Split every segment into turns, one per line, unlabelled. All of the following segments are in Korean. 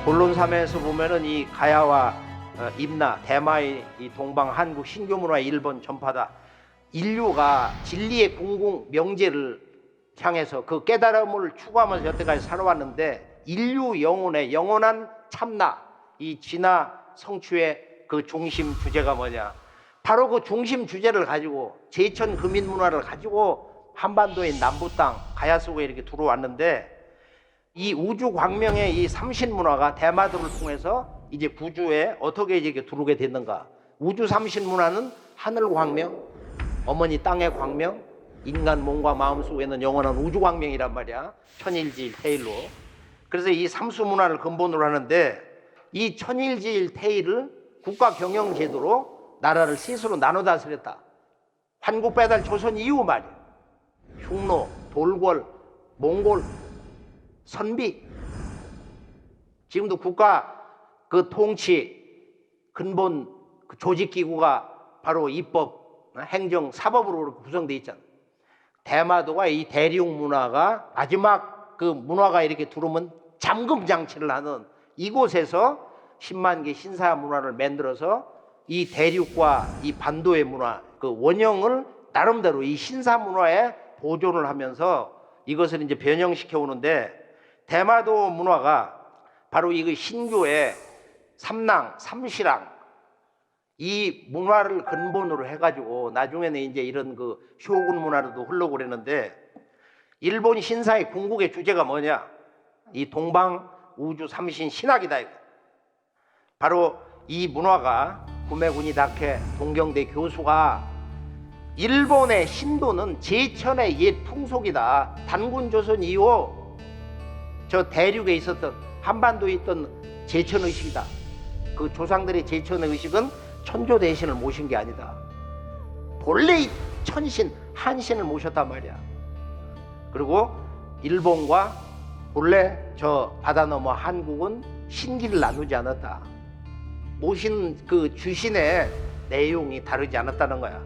본론삼에서 보면은 이 가야와 임나, 대마의 이 동방, 한국, 신교 문화의 일본 전파다. 인류가 진리의 궁극 명제를 향해서 그 깨달음을 추구하면서 여태까지 살아왔는데, 인류 영혼의 영원한 참나, 이 진화 성취의 그 중심 주제가 뭐냐? 바로 그 중심 주제를 가지고 제천 금인 문화를 가지고 한반도의 남부 땅 가야 속에 이렇게 들어왔는데, 이 우주 광명의 이 삼신 문화가 대마도를 통해서 이제 구주에 어떻게 이렇게 들어오게 됐는가? 우주 삼신 문화는 하늘 광명, 어머니 땅의 광명, 인간 몸과 마음 속에 있는 영원한 우주 광명이란 말이야. 천일지일 태일로. 그래서 이 삼수 문화를 근본으로 하는데, 이 천일지일 태일을 국가 경영 제도로 나라를 셋으로 나눠 다스렸다. 환국 배달 조선 이후 말이야. 흉노, 돌궐, 몽골, 선비. 지금도 국가 그 통치 근본 그 조직 기구가 바로 입법, 행정, 사법으로 구성되어 있잖아. 대마도가 이 대륙 문화가 마지막 그 문화가 이렇게 들어오면 잠금 장치를 하는 이곳에서 10만 개 신사 문화를 만들어서 이 대륙과 이 반도의 문화 그 원형을 나름대로 이 신사 문화에 보존을 하면서 이것을 이제 변형시켜 오는데, 대마도 문화가 바로 이 신교의 삼랑, 삼시랑 이 문화를 근본으로 해가지고 나중에는 이제 이런 그 쇼군 문화로도 흘러고 그랬는데, 일본 신사의 궁극의 주제가 뭐냐? 이 동방 우주 삼신 신학이다. 이거. 바로 이 문화가 구매군이 닥해 동경대 교수가 일본의 신도는 제천의 옛 풍속이다. 단군조선 이후 저 대륙에 있었던 한반도에 있던 제천의식이다. 그 조상들의 제천의식은 천조 대신을 모신 게 아니다. 본래 이 천신, 한신을 모셨단 말이야. 그리고 일본과 본래 저 바다 너머 한국은 신기를 나누지 않았다. 모신 그 주신의 내용이 다르지 않았다는 거야.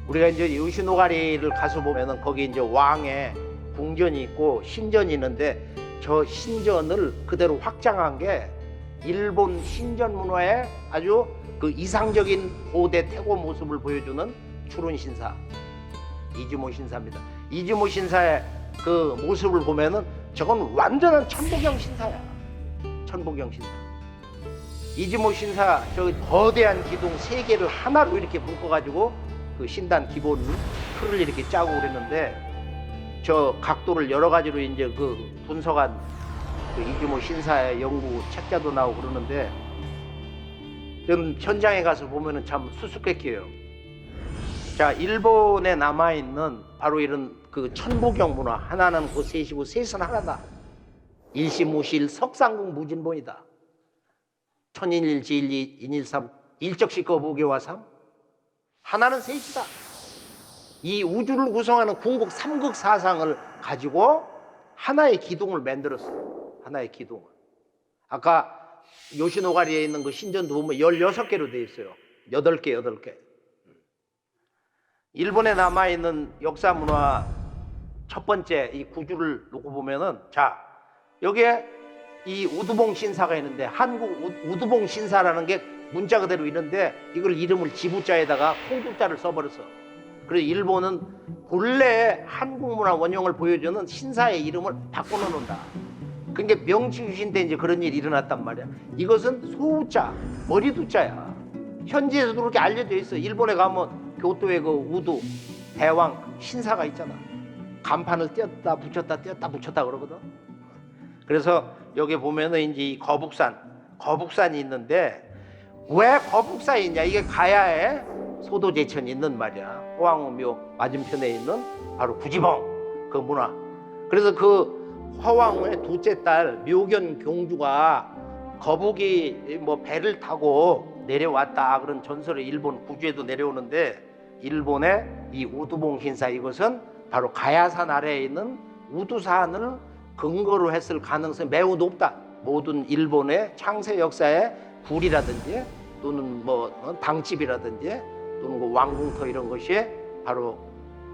우리가 이제 요시노가리를 가서 보면은 거기 이제 왕의 궁전이 있고 신전이 있는데, 저 신전을 그대로 확장한 게 일본 신전 문화의 아주 그 이상적인 고대 태고 모습을 보여주는 추론 신사 이즈모 신사입니다. 이즈모 신사의 그 모습을 보면은 저건 완전한 천보경 신사야. 천보경 신사. 이즈모 신사 저 거대한 기둥 3개를 하나로 이렇게 묶어가지고 그 신단 기본 틀을 이렇게 짜고 그랬는데, 저 각도를 여러 가지로 이제 그 분석한 그 이즈모 신사의 연구 책자도 나오고 그러는데, 좀 현장에 가서 보면은 참 수수께끼예요. 자, 일본에 남아있는 바로 이런 그 천보경 문화, 하나는 그 셋이고 셋은 하나다. 일시무실 석상국 무진본이다. 천인일지일이 인일삼 일적시거부교와 삼, 하나는 셋이다. 이 우주를 구성하는 궁극 삼극 사상을 가지고 하나의 기둥을 만들었어. 하나의 기둥을. 아까 요시노가리에 있는 그 신전도 보면 16개로 되어 있어요. 8개. 일본에 남아있는 역사 문화 첫 번째 이 구주를 놓고 보면은, 자, 여기에 이 우두봉 신사가 있는데, 한국 우두봉 신사라는 게 문자 그대로 있는데, 이걸 이름을 지부자에다가 홍두자를 써버렸어. 그래서 일본은 본래 한국 문화 원형을 보여주는 신사의 이름을 바꿔놓는다. 그러니까 명치유신 때 이제 그런 일이 일어났단 말이야. 이것은 소우자, 머리두자야. 현지에서도 그렇게 알려져 있어. 일본에 가면 교토에 그 우두 대왕 신사가 있잖아. 간판을 띄었다 붙였다 띄었다 붙였다 그러거든. 그래서 여기 보면은 이제 이 거북산이 있는데, 왜 거북산이 있냐? 이게 가야에 소도제천이 있는 말이야. 화왕우묘 맞은편에 있는 바로 구지봉 그 문화. 그래서 그 화왕의 둘째 딸 묘견 공주가 거북이 뭐 배를 타고 내려왔다 그런 전설이 일본 구주에도 내려오는데, 일본의 이 우두봉 신사, 이것은 바로 가야산 아래에 있는 우두산을 근거로 했을 가능성이 매우 높다. 모든 일본의 창세 역사의 굴이라든지 또는 뭐 당집이라든지 또는 그 왕궁터 이런 것이 바로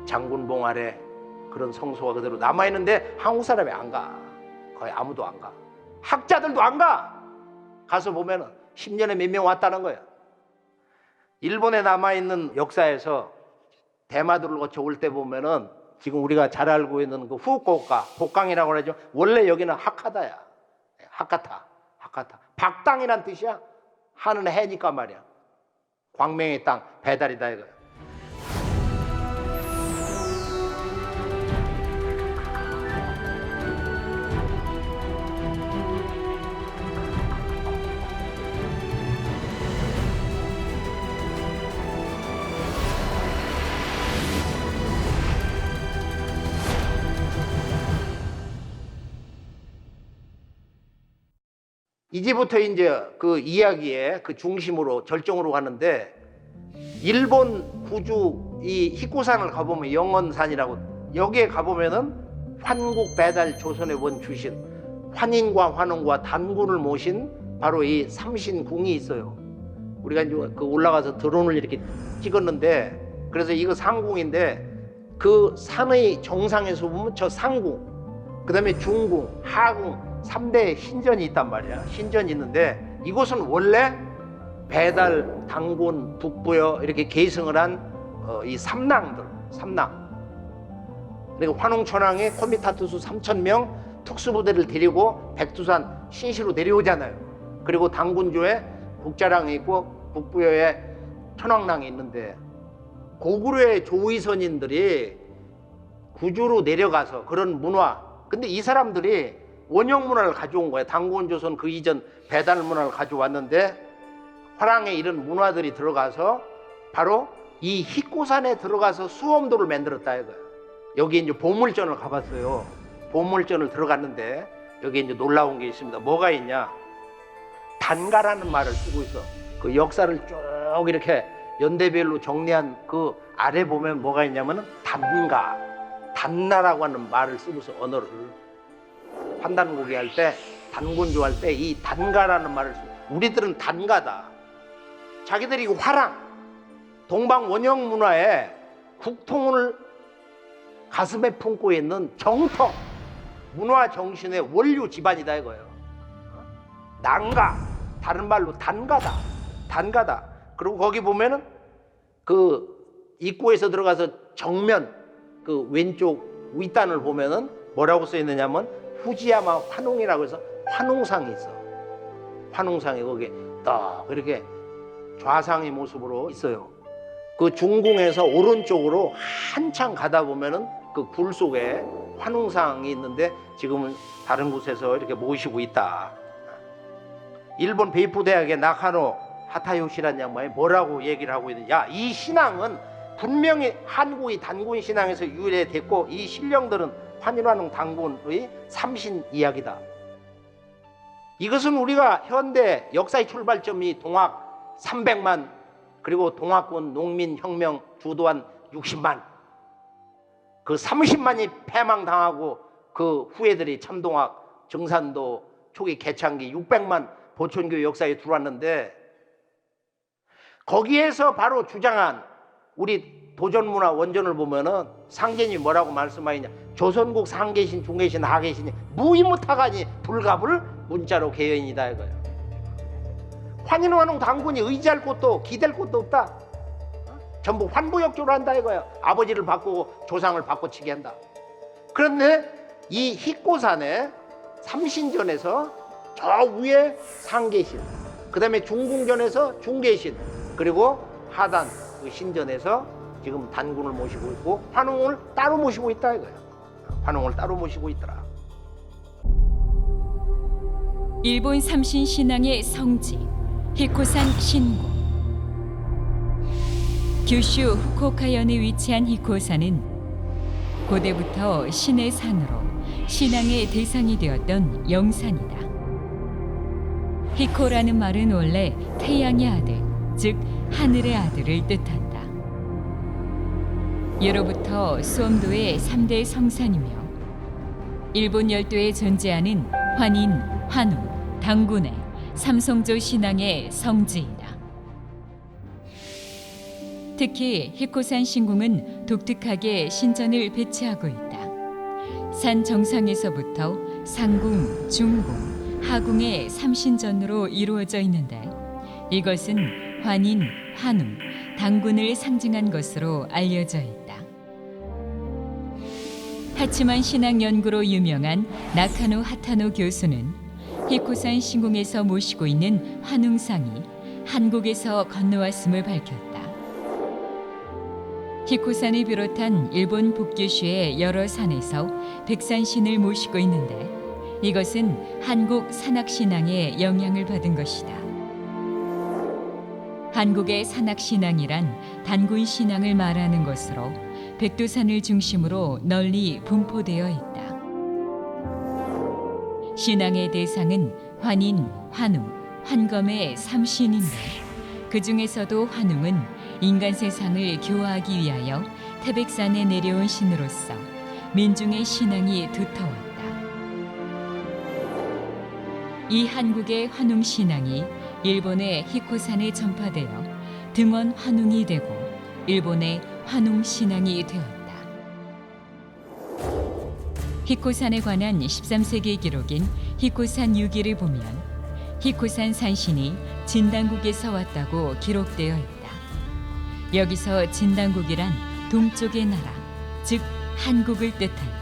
장군봉 아래 그런 성소가 그대로 남아있는데, 한국 사람이 안 가. 거의 아무도 안 가. 학자들도 안 가. 가서 보면은 10년에 몇 명 왔다는 거야. 일본에 남아있는 역사에서 대마도를 거쳐 올 때 보면은 지금 우리가 잘 알고 있는 그 후쿠오카 복강이라고 그러죠. 원래 여기는 하카다야. 하카타. 박당이란 뜻이야. 하는 해니까 말이야. 광명의 땅, 배달이다 이거야. 이제부터 이제 그 이야기의 그 중심으로 절정으로 가는데, 일본 구주 이 히코산을 가보면 영원산이라고, 여기에 가보면은 환국 배달 조선의 원 주신 환인과 환웅과 단군을 모신 바로 이 삼신궁이 있어요. 우리가 이제 그 올라가서 드론을 이렇게 찍었는데, 그래서 이거 상궁인데 그 산의 정상에서 보면 저 상궁, 그 다음에 중궁, 하궁 3대 신전이 있단 말이야. 신전이 있는데 이곳은 원래 배달, 단군, 북부여 이렇게 계승을 한 이 삼랑. 그러니까 환웅천왕이 코미타투수 3,000명 특수부대를 데리고 백두산 신시로 내려오잖아요. 그리고 단군조에 국자랑이 있고 북부여에 천왕랑이 있는데, 고구려의 조위선인들이 구주로 내려가서 그런 문화, 근데 이 사람들이 원형 문화를 가져온 거야. 단군조선 그 이전 배달 문화를 가져왔는데, 화랑에 이런 문화들이 들어가서 바로 이 히코산에 들어가서 수험도를 만들었다 이거야. 여기 이제 보물전을 가봤어요. 보물전을 들어갔는데 여기 이제 놀라운 게 있습니다. 뭐가 있냐? 단가라는 말을 쓰고 있어. 그 역사를 쭉 이렇게 연대별로 정리한 그 아래 보면 뭐가 있냐면은 단나라고 하는 말을 쓰고서 언어를 판단고기 할 때, 단군조 할 때 이 단가라는 말을 쓰고, 우리들은 단가다. 자기들이 화랑 동방 원형 문화에 국통을 가슴에 품고 있는 정통 문화 정신의 원류 집안이다 이거예요. 난가, 다른 말로 단가다. 그리고 거기 보면은 그 입구에서 들어가서 정면 그 왼쪽 윗단을 보면은 뭐라고 써 있느냐면 후지야마 환웅이라고 해서 환웅상이 있어. 환웅상이 거기에 딱 이렇게 좌상의 모습으로 있어요. 그 중궁에서 오른쪽으로 한참 가다 보면은 그 굴 속에 환웅상이 있는데, 지금은 다른 곳에서 이렇게 모시고 있다. 일본 베이프 대학의 나카노 하타요시라는 양반이 뭐라고 얘기를 하고 있느냐? 이 신앙은 분명히 한국의 단군 신앙에서 유래됐고, 이 신령들은 환인환웅 단군의 삼신 이야기다. 이것은 우리가 현대 역사의 출발점이 동학 300만, 그리고 동학군 농민혁명 주도한 60만, 그 30만이 패망당하고 그 후예들이 참동학, 정산도 초기 개창기 600만 보천교 역사에 들어왔는데, 거기에서 바로 주장한 우리 도전문화 원전을 보면은 상제님이 뭐라고 말씀하느냐? 조선국 상계신, 중계신, 하계신이 무이무타가니 불가불 문자로 개연이다 이거예요. 환인환웅 단군이 의지할 곳도 기댈 곳도 없다. 전부 환부역조로 한다 이거야. 아버지를 바꾸고 조상을 바꿔치기 한다. 그런데 이 히코산에 삼신전에서 저 위에 상계신, 그 다음에 중궁전에서 중계신, 그 그리고 하단 그 신전에서 지금 단군을 모시고 있고 환웅을 따로 모시고 있다 이거예요. 환웅을 따로 모시고 있더라.
일본 삼신 신앙의 성지 히코산 신궁. 규슈 후쿠오카현에 위치한 히코산은 고대부터 신의 산으로 신앙의 대상이 되었던 영산이다. 히코라는 말은 원래 태양의 아들, 즉 하늘의 아들을 뜻한다. 예로부터 수엄도의 3대 성산이며 일본 열도에 존재하는 환인, 환웅, 단군의 삼성조 신앙의 성지이다. 특히 히코산 신궁은 독특하게 신전을 배치하고 있다. 산 정상에서부터 상궁, 중궁, 하궁의 3신전으로 이루어져 있는데 이것은 환인, 환웅, 단군을 상징한 것으로 알려져 있다. 하치만 신앙 연구로 유명한 나카노 하타노 교수는 히코산 신궁에서 모시고 있는 환웅상이 한국에서 건너왔음을 밝혔다. 히코산을 비롯한 일본 북규슈의 여러 산에서 백산신을 모시고 있는데 이것은 한국 산악신앙의 영향을 받은 것이다. 한국의 산악신앙이란 단군신앙을 말하는 것으로 백두산을 중심으로 널리 분포되어 있다. 신앙의 대상은 환인, 환웅, 환검의 3신인데 그 중에서도 환웅은 인간 세상을 교화하기 위하여 태백산에 내려온 신으로서 민중의 신앙이 두터웠다. 이 한국의 환웅 신앙이 일본의 히코산에 전파되어 등원 환웅이 되고 일본의 환웅 신앙이 되었다. 히코산에 관한 13세기 기록인 히코산 유기를 보면 히코산 산신이 진단국에서 왔다고 기록되어 있다. 여기서 진단국이란 동쪽의 나라, 즉 한국을 뜻한다.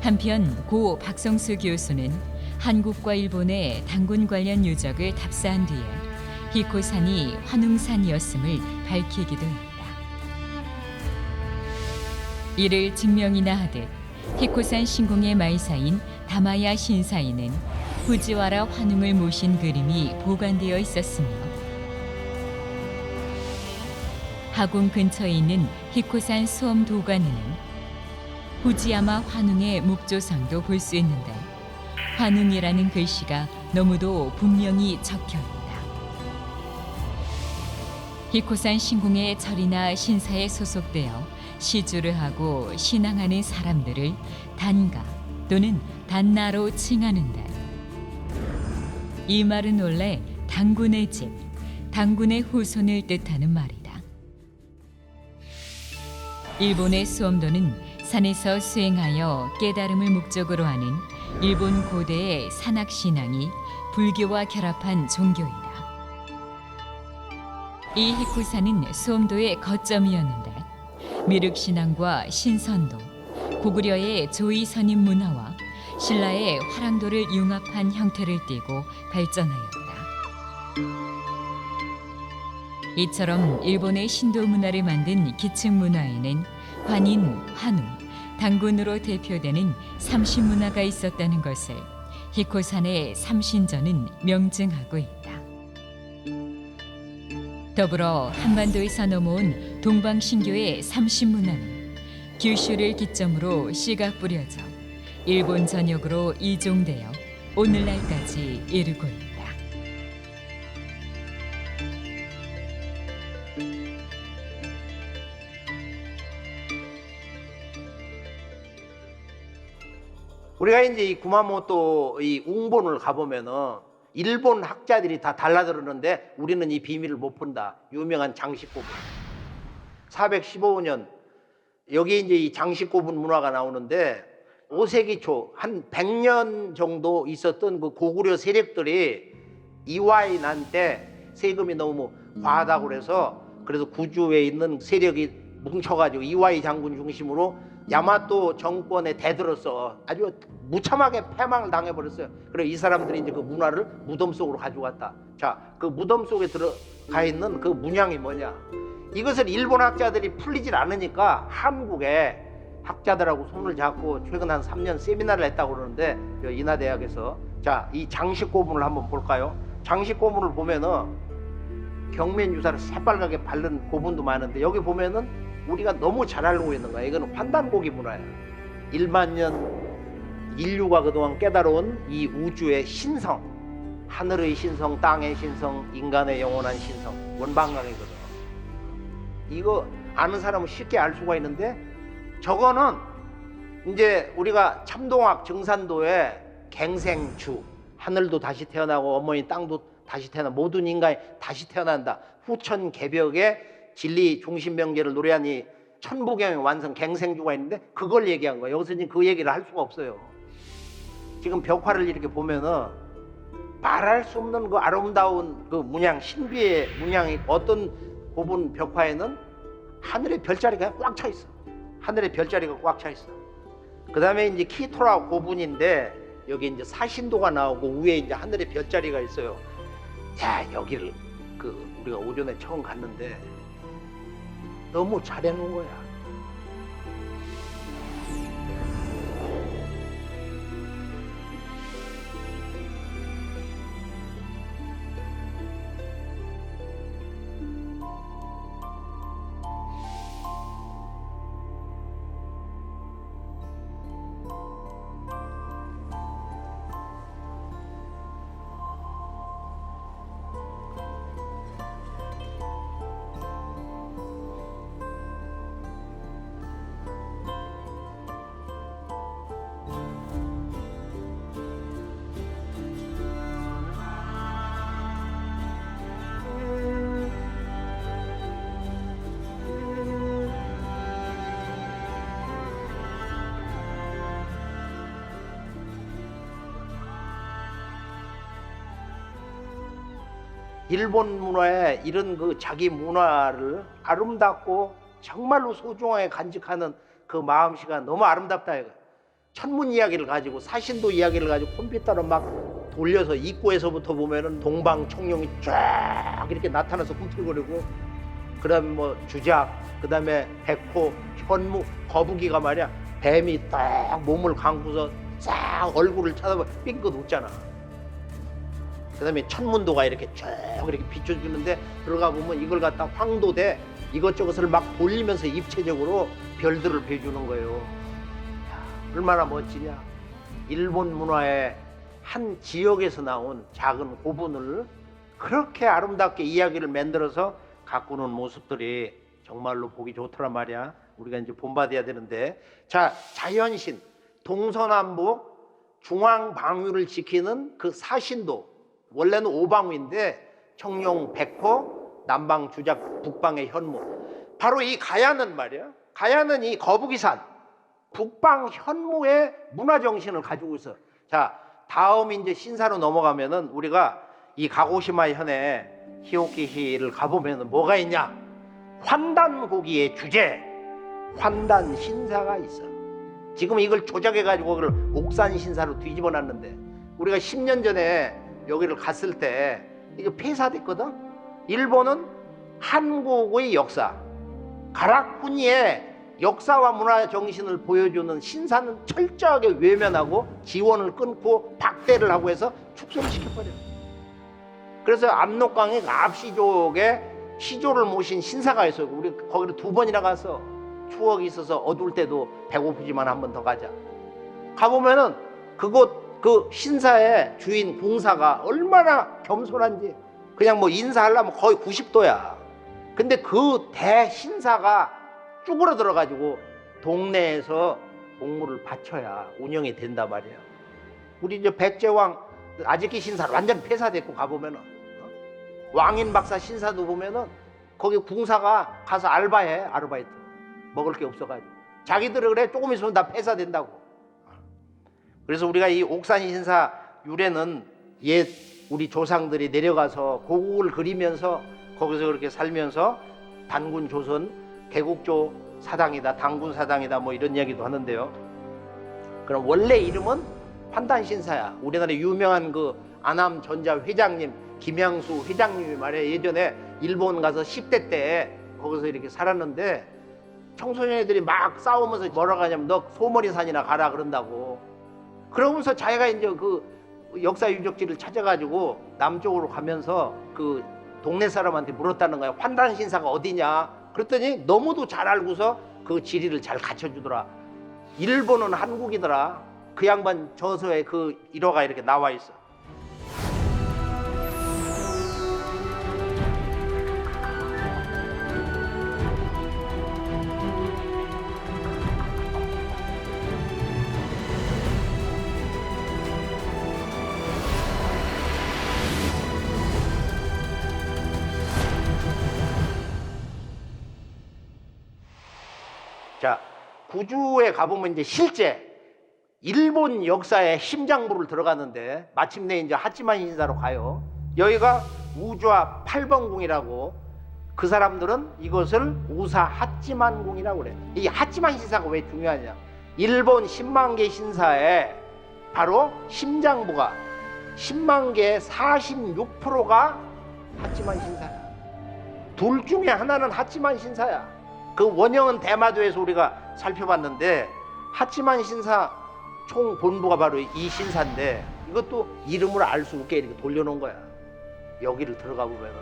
한편 고 박성수 교수는 한국과 일본의 단군 관련 유적을 답사한 뒤에 히코산이 환웅산이었음을 밝히기도 했다. 이를 증명이나 하듯 히코산 신궁의 마이사인 다마야 신사에는 후지와라 환웅을 모신 그림이 보관되어 있었으며 하궁 근처에 있는 히코산 수엄 도관에는 후지야마 환웅의 묵조상도 볼 수 있는데 환웅이라는 글씨가 너무도 분명히 적혀 있다. 히코산 신궁의 절이나 신사에 소속되어 시주를 하고 신앙하는 사람들을 단가 또는 단나로 칭하는데 이 말은 원래 단군의 집, 단군의 후손을 뜻하는 말이다. 일본의 수엄도는 산에서 수행하여 깨달음을 목적으로 하는 일본 고대의 산악신앙이 불교와 결합한 종교이다. 이 히코산은 수엄도의 거점이었는데 미륵신앙과 신선도, 고구려의 조이선임 문화와 신라의 화랑도를 융합한 형태를 띠고 발전하였다. 이처럼 일본의 신도 문화를 만든 기층 문화에는 환인, 환웅, 단군으로 대표되는 삼신문화가 있었다는 것을 히코산의 삼신전은 명증하고 있다. 더불어 한반도에서 넘어온 동방신교의 삼신문화는 규슈를 기점으로 씨가 뿌려져 일본 전역으로 이종되어 오늘날까지 이르고 있다.
우리가 이제 이 구마모토 이 웅본을 가보면은 일본 학자들이 다 달라들었는데 우리는 이 비밀을 못 푼다. 유명한 장식고분. 415년 여기 이제 이 장식고분 문화가 나오는데 5세기 초 한 100년 정도 있었던 그 고구려 세력들이 이와이 난 때 세금이 너무 과하다고 그래서 구주에 있는 세력이 뭉쳐가지고 이와이 장군 중심으로 야마토 정권에 대들어서 아주 무참하게 패망을 당해버렸어요. 그리고 이 사람들이 이제 그 문화를 무덤 속으로 가져갔다. 자, 그 무덤 속에 들어가 있는 그 문양이 뭐냐? 이것을 일본 학자들이 풀리질 않으니까 한국에 학자들하고 손을 잡고 최근 한 3년 세미나를 했다고 그러는데 인하대학에서, 자, 이 장식 고문을 한번 볼까요? 장식 고문을 보면은 경면 유사를 새빨갛게 바른 고문도 많은데, 여기 보면은 우리가 너무 잘 알고 있는 거야. 이거는 환단고기 문화야. 1만 년 인류가 그동안 깨달아온 이 우주의 신성, 하늘의 신성, 땅의 신성, 인간의 영원한 신성, 원방강이거든. 이거 아는 사람은 쉽게 알 수가 있는데, 저거는 이제 우리가 참동학 증산도의 갱생주, 하늘도 다시 태어나고 어머니 땅도 다시 태어나, 모든 인간이 다시 태어난다, 후천 개벽의 진리 중심 명제를 노래한 이 천부경의 완성 갱생주가 있는데, 그걸 얘기한 거예요. 여기서 지금 그 얘기를 할 수가 없어요. 지금 벽화를 이렇게 보면은 말할 수 없는 그 아름다운 그 문양, 신비의 문양이, 어떤 고분 벽화에는 하늘의 별자리가 꽉 차 있어. 하늘의 별자리가 꽉 차 있어. 그 다음에 이제 키토라 고분인데, 여기 이제 사신도가 나오고 위에 이제 하늘의 별자리가 있어요. 야, 여기를 우리가 오전에 처음 갔는데 너무 잘해놓은 거야. 일본 문화에 이런 그 자기 문화를 아름답고 정말로 소중하게 간직하는 그 마음씨가 너무 아름답다 이거. 천문 이야기를 가지고, 사신도 이야기를 가지고 컴퓨터로 막 돌려서 입구에서부터 보면은 동방 청룡이 쫙 이렇게 나타나서 꿈틀거리고, 그다음에 뭐 주작, 그다음에 백호, 현무, 거북이가 말이야, 뱀이 딱 몸을 감고서 싹 얼굴을 쳐다봐 삥긋 웃잖아. 그 다음에 천문도가 이렇게 쭉 이렇게 비춰주는데, 들어가 보면 이걸 갖다 황도대 이것저것을 막 돌리면서 입체적으로 별들을 배주는 거예요. 야, 얼마나 멋지냐. 일본 문화의 한 지역에서 나온 작은 고분을 그렇게 아름답게 이야기를 만들어서 가꾸는 모습들이 정말로 보기 좋더란 말이야. 우리가 이제 본받아야 되는데, 자, 자연신, 동서남북 중앙 방위를 지키는 그 사신도, 원래는 오방위인데 청룡, 백호, 남방 주작, 북방의 현무. 바로 이 가야는 말이야, 가야는 이 거북이산 북방 현무의 문화 정신을 가지고 있어. 자, 다음 이제 신사로 넘어가면은 우리가 이 가고시마 현에 히오키시를 가보면은 뭐가 있냐? 환단고기의 주제, 환단 신사가 있어. 지금 이걸 조작해 가지고 그걸 옥산 신사로 뒤집어 놨는데, 우리가 10년 전에 여기를 갔을 때 이거 폐사됐거든. 일본은 한국의 역사, 가라쿠니의 역사와 문화 정신을 보여주는 신사는 철저하게 외면하고 지원을 끊고 박대를 하고 해서 축소를 시켜버려. 그래서 압록강의 압시족의 시조를 모신 신사가 있어요. 우리 거기를 2번이나 가서 추억이 있어서 어두울 때도 배고프지만 한 번 더 가자. 가보면은 그곳 그 신사의 주인 공사가 얼마나 겸손한지, 그냥 뭐 인사하려면 거의 90도야. 근데 그 대신사가 쭈그러들어 가지고 동네에서 공물을 바쳐야 운영이 된단 말이에요. 우리 이제 백제왕 아직기 신사 완전 폐사됐고, 가보면은 왕인 박사 신사도 보면은 거기 궁사가 가서 알바해. 아르바이트 먹을 게 없어가지고 자기들은 그래 조금 있으면 다 폐사된다고. 그래서 우리가 이 옥산 신사 유래는 옛 우리 조상들이 내려가서 고국을 그리면서 거기서 그렇게 살면서 단군 조선 개국조 사당이다, 당군 사당이다 뭐 이런 얘기도 하는데요. 그럼 원래 이름은 환단신사야. 우리나라 유명한 그 아남전자 회장님 김양수 회장님이 말이야, 예전에 일본 가서 10대 때 거기서 이렇게 살았는데 청소년애들이 막 싸우면서 뭐라고 하냐면 너 소머리산이나 가라 그런다고. 그러면서 자기가 이제 그 역사 유적지를 찾아가지고 남쪽으로 가면서 그 동네 사람한테 물었다는 거야. 환단신사가 어디냐? 그랬더니 너무도 잘 알고서 그 지리를 잘 갖춰주더라. 일본은 한국이더라. 그 양반 저서에 그 일화가 이렇게 나와 있어. 자, 구주에 가보면 이제 실제 일본 역사의 심장부를 들어갔는데 마침내 이제 하치만 신사로 가요. 여기가 우주와 8번궁이라고, 그 사람들은 이것을 우사 하치만궁이라고 그래. 이 하치만 신사가 왜 중요하냐? 일본 10만 개 신사에 바로 심장부가 10만 개의 46%가 하치만 신사야. 둘 중에 하나는 하치만 신사야. 그 원형은 대마도에서 우리가 살펴봤는데 하치만 신사 총 본부가 바로 이 신사인데 이것도 이름을 알 수 없게 이렇게 돌려놓은 거야. 여기를 들어가 보면은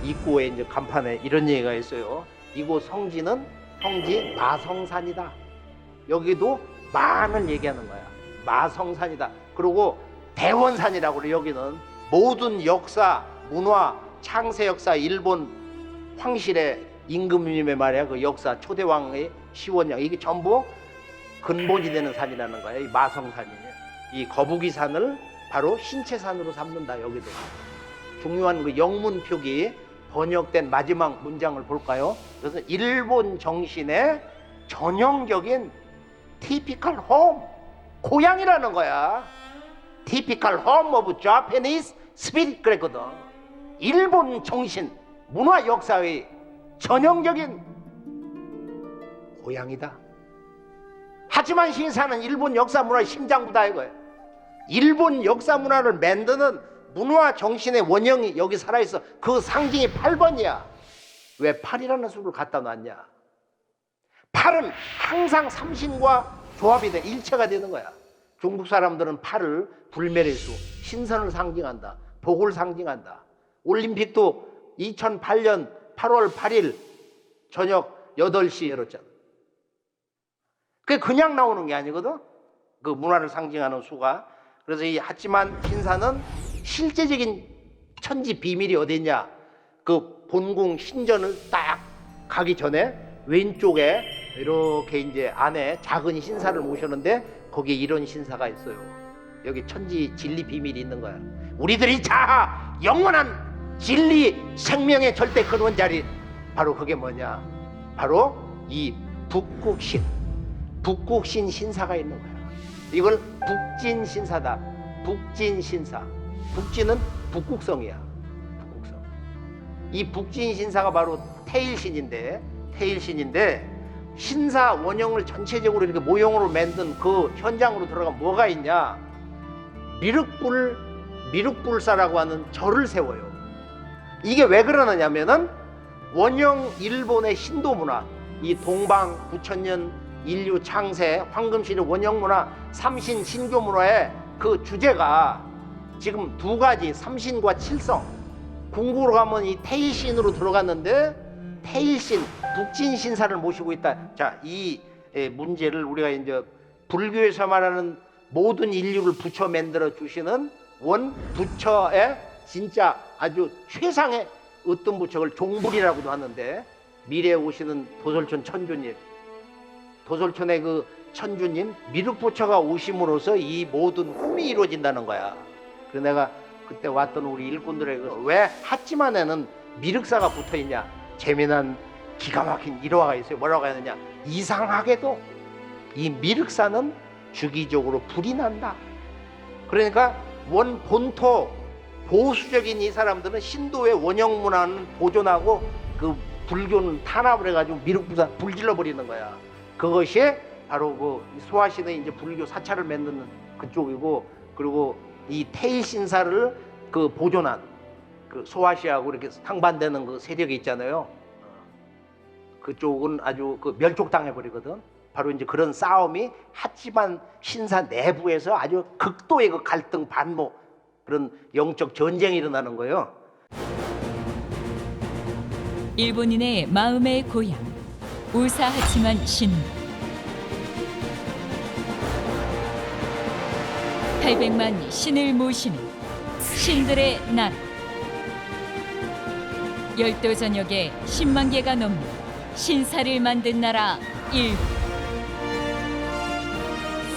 입구에 이제 간판에 이런 얘기가 있어요. 이곳 성지는 성지 마성산이다. 여기도 만을 얘기하는 거야. 마성산이다. 그리고 대원산이라고 그래. 여기는 모든 역사, 문화, 창세 역사, 일본 황실의 임금님의 말이야. 그 역사 초대왕의 시원양, 이게 전부 근본이 되는 산이라는 거야. 이 마성산이. 이 거북이산을 바로 신체산으로 삼는다. 여기도 중요한 그 영문 표기 번역된 마지막 문장을 볼까요? 그래서 일본 정신의 전형적인 typical home, 고향이라는 거야. typical home of Japanese spirit 그랬거든. 일본 정신, 문화 역사의 전형적인 고향이다. 하지만 신사는 일본 역사 문화의 심장부다 이거예요. 일본 역사 문화를 만드는 문화 정신의 원형이 여기 살아있어. 그 상징이 8번이야. 왜 8이라는 수를 갖다 놨냐? 8은 항상 삼신과 조합이 돼, 일체가 되는 거야. 중국 사람들은 8을 불멸의 수, 신선을 상징한다, 복을 상징한다. 올림픽도 2008년 8월 8일 저녁 8시에 열었잖아. 그게 그냥 나오는 게 아니거든. 그 문화를 상징하는 수가. 그래서 이 하치만 신사는 실제적인 천지 비밀이 어딨냐? 그 본궁 신전을 딱 가기 전에 왼쪽에 이렇게 이제 안에 작은 신사를 모셨는데 거기에 이런 신사가 있어요. 여기 천지 진리 비밀이 있는 거야. 우리들이 자아 영원한 진리 생명의 절대 근원 자리, 바로 그게 뭐냐? 바로 이 북국신, 북국신 신사가 있는 거야. 이걸 북진신사다. 북진신사. 북진은 북국성이야. 북국성. 이 북진신사가 바로 태일신인데, 신사 원형을 전체적으로 이렇게 모형으로 만든 그 현장으로 들어가면 뭐가 있냐? 미륵불사라고 하는 절을 세워요. 이게 왜 그러느냐면은 원형 일본의 신도 문화, 이 동방 9천년 인류 창세 황금시대 원형 문화, 삼신 신교 문화의 그 주제가 지금 두 가지, 삼신과 칠성. 궁구로 가면 이 태일신으로 들어갔는데 태일신, 북진신사를 모시고 있다. 자, 이 문제를 우리가 이제 불교에서 말하는 모든 인류를 부처 만들어 주시는 원 부처의 진짜 아주 최상의 어떤 부처를 종불이라고도 하는데, 미래에 오시는 도솔천 천주님, 도솔천의 그 천주님 미륵부처가 오심으로써 이 모든 꿈이 이루어진다는 거야. 그래서 내가 그때 왔던 우리 일꾼들에게 왜 하치만에는 미륵사가 붙어있냐, 재미난 기가 막힌 일화가 있어요. 뭐라고 하느냐, 이상하게도 이 미륵사는 주기적으로 불이 난다. 그러니까 원 본토 보수적인 이 사람들은 신도의 원형 문화는 보존하고 그 불교는 탄압을 해가지고 미륵부산 불질러 버리는 거야. 그것이 바로 그 소화신의 이제 불교 사찰을 맺는 그쪽이고, 그리고 이 태일신사를 그 보존한 그 소화시하고 이렇게 상반되는 그 세력이 있잖아요. 그쪽은 아주 그 멸족당해 버리거든. 바로 이제 그런 싸움이 하치만 신사 내부에서 아주 극도의 그 갈등 반목, 그런 영적 전쟁이 일어나는 거예요.
일본인의 마음의 고향 우사하치만 신. 800만 신을 모시는 신들의 나라. 열도 전역에 10만 개가 넘는 신사를 만든 나라 일본.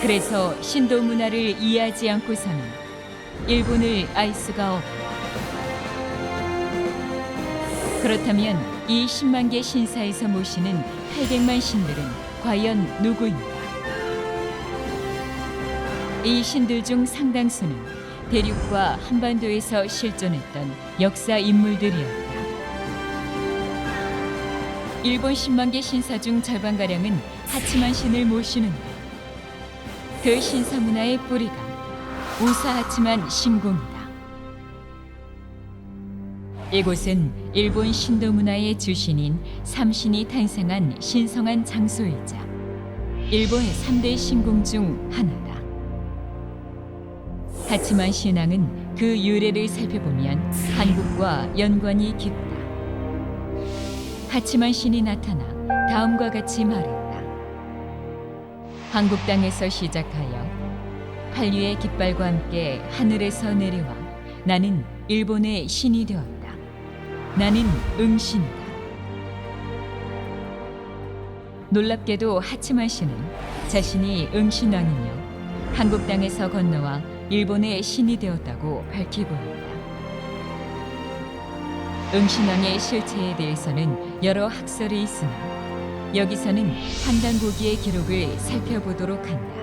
그래서 신도 문화를 이해하지 않고서는 일본을 알 수가 없다. 그렇다면 이 10만 개 신사에서 모시는 800만 신들은 과연 누구인가? 이 신들 중 상당수는 대륙과 한반도에서 실존했던 역사 인물들이었다. 일본 10만 개 신사 중 절반가량은 하치만 신을 모시는데, 그 신사 문화의 뿌리가 우사하치만 신궁이다. 이곳은 일본 신도 문화의 주신인 삼신이 탄생한 신성한 장소이자 일본의 3대 신궁 중 하나다. 하치만 신앙은 그 유래를 살펴보면 한국과 연관이 깊다. 하치만 신이 나타나 다음과 같이 말했다. 한국 땅에서 시작하여 한류의 깃발과 함께 하늘에서 내려와 나는 일본의 신이 되었다. 나는 응신이다. 놀랍게도 하치만 신은 자신이 응신왕이며 한국 땅에서 건너와 일본의 신이 되었다고 밝히고 있다. 응신왕의 실체에 대해서는 여러 학설이 있으나 여기서는 한단고기의 기록을 살펴보도록 한다.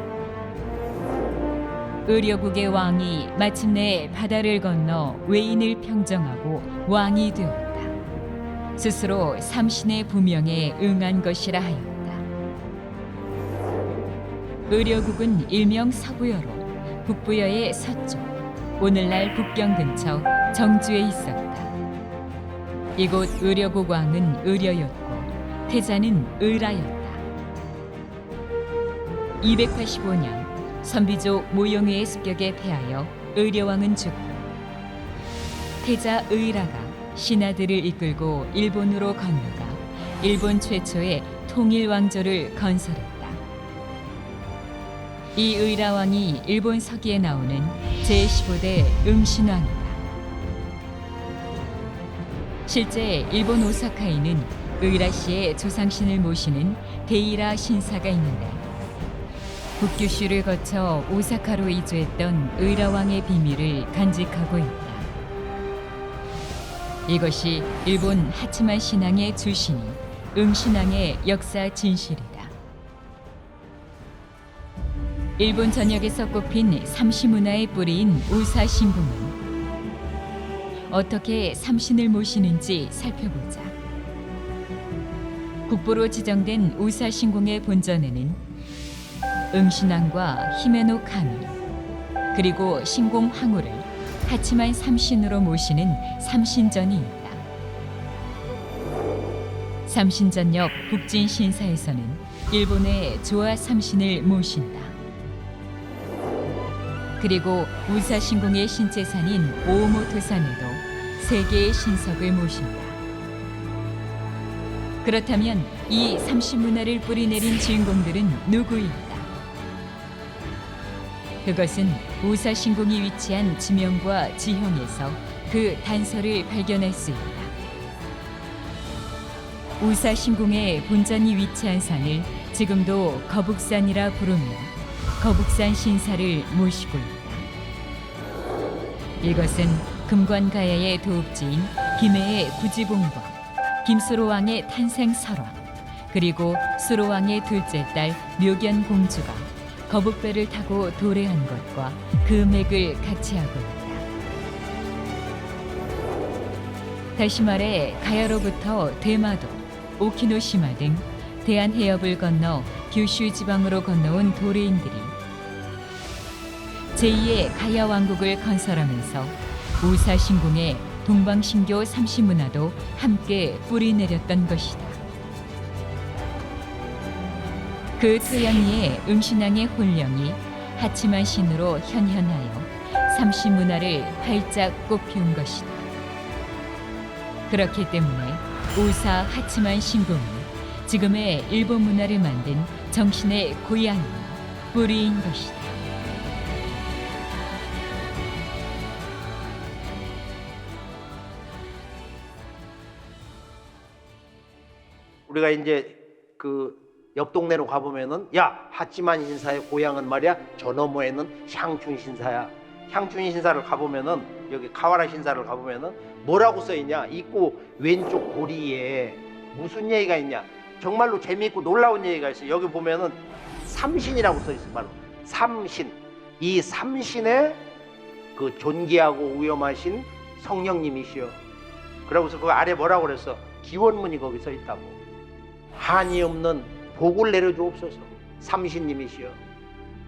의료국의 왕이 마침내 바다를 건너 외인을 평정하고 왕이 되었다. 스스로 삼신의 부명에 응한 것이라 하였다. 의료국은 일명 서부여로 북부여의 서쪽, 오늘날 북경 근처 정주에 있었다. 이곳 의료국 왕은 의려였고 태자는 의라였다. 285년 선비족 모용회의 습격에 패하여 의려왕은 죽고 태자 의라가 신하들을 이끌고 일본으로 건너가 일본 최초의 통일왕조를 건설했다. 이 의라왕이 일본 서기에 나오는 제15대 응신왕이다. 실제 일본 오사카에는 의라씨의 조상신을 모시는 데이라 신사가 있는데, 북규슈를 거쳐 오사카로 이주했던 의라왕의 비밀을 간직하고 있다. 이것이 일본 하치만 신앙의 주신인 응신왕의 역사 진실이다. 일본 전역에서 꼽힌 삼시 문화의 뿌리인 우사신궁은 어떻게 삼신을 모시는지 살펴보자. 국보로 지정된 우사신궁의 본전에는 응신왕과 히메노 카미, 그리고 신궁 황후를 하치만 삼신으로 모시는 삼신전이 있다. 삼신전 옆 북진 신사에서는 일본의 조화 삼신을 모신다. 그리고 우사신궁의 신재산인 오오모토산에도 3개의 신석을 모신다. 그렇다면 이 삼신문화를 뿌리내린 주인공들은 누구일까? 그것은 우사신궁이 위치한 지명과 지형에서 그 단서를 발견할 수 있다. 우사신궁의 본전이 위치한 산을 지금도 거북산이라 부르며 거북산 신사를 모시고 있다. 이것은 금관가야의 도읍지인 김해의 구지봉과 김수로왕의 탄생 설화, 그리고 수로왕의 둘째 딸 묘견공주가 거북배를 타고 도래한 것과 그 맥을 같이 하고 있다. 다시 말해 가야로부터 대마도, 오키노시마 등 대한 해협을 건너 규슈 지방으로 건너온 도레인들이 제2의 가야 왕국을 건설하면서 우사 신궁의 동방신교 삼시문화도 함께 뿌리 내렸던 것이다. 그 토양위에 응신왕의 혼령이 하치만 신으로 현현하여 삼시문화를 활짝 꽃피운 것이다. 그렇기 때문에 우사 하치만 신궁은 지금의 일본 문화를 만든 정신의 고향이 뿌리인 것이다.
우리가 이제 그 옆 동네로 가보면은 야 하치만 신사의 고향은 말이야 저 너머에는 향춘 신사야. 향춘 신사를 가보면은 여기 카와라 신사를 가보면은 뭐라고 써 있냐? 입구 왼쪽 고리에 무슨 얘기가 있냐? 정말로 재미있고 놀라운 얘기가 있어. 여기 보면은 삼신이라고 써 있어. 바로 삼신. 이 삼신의 그 존귀하고 위엄하신 성령님이시여. 그러고서 그 아래 뭐라고 그랬어? 기원문이 거기 써 있다고. 한이 없는 복을 내려주옵소서. 삼신님이시여.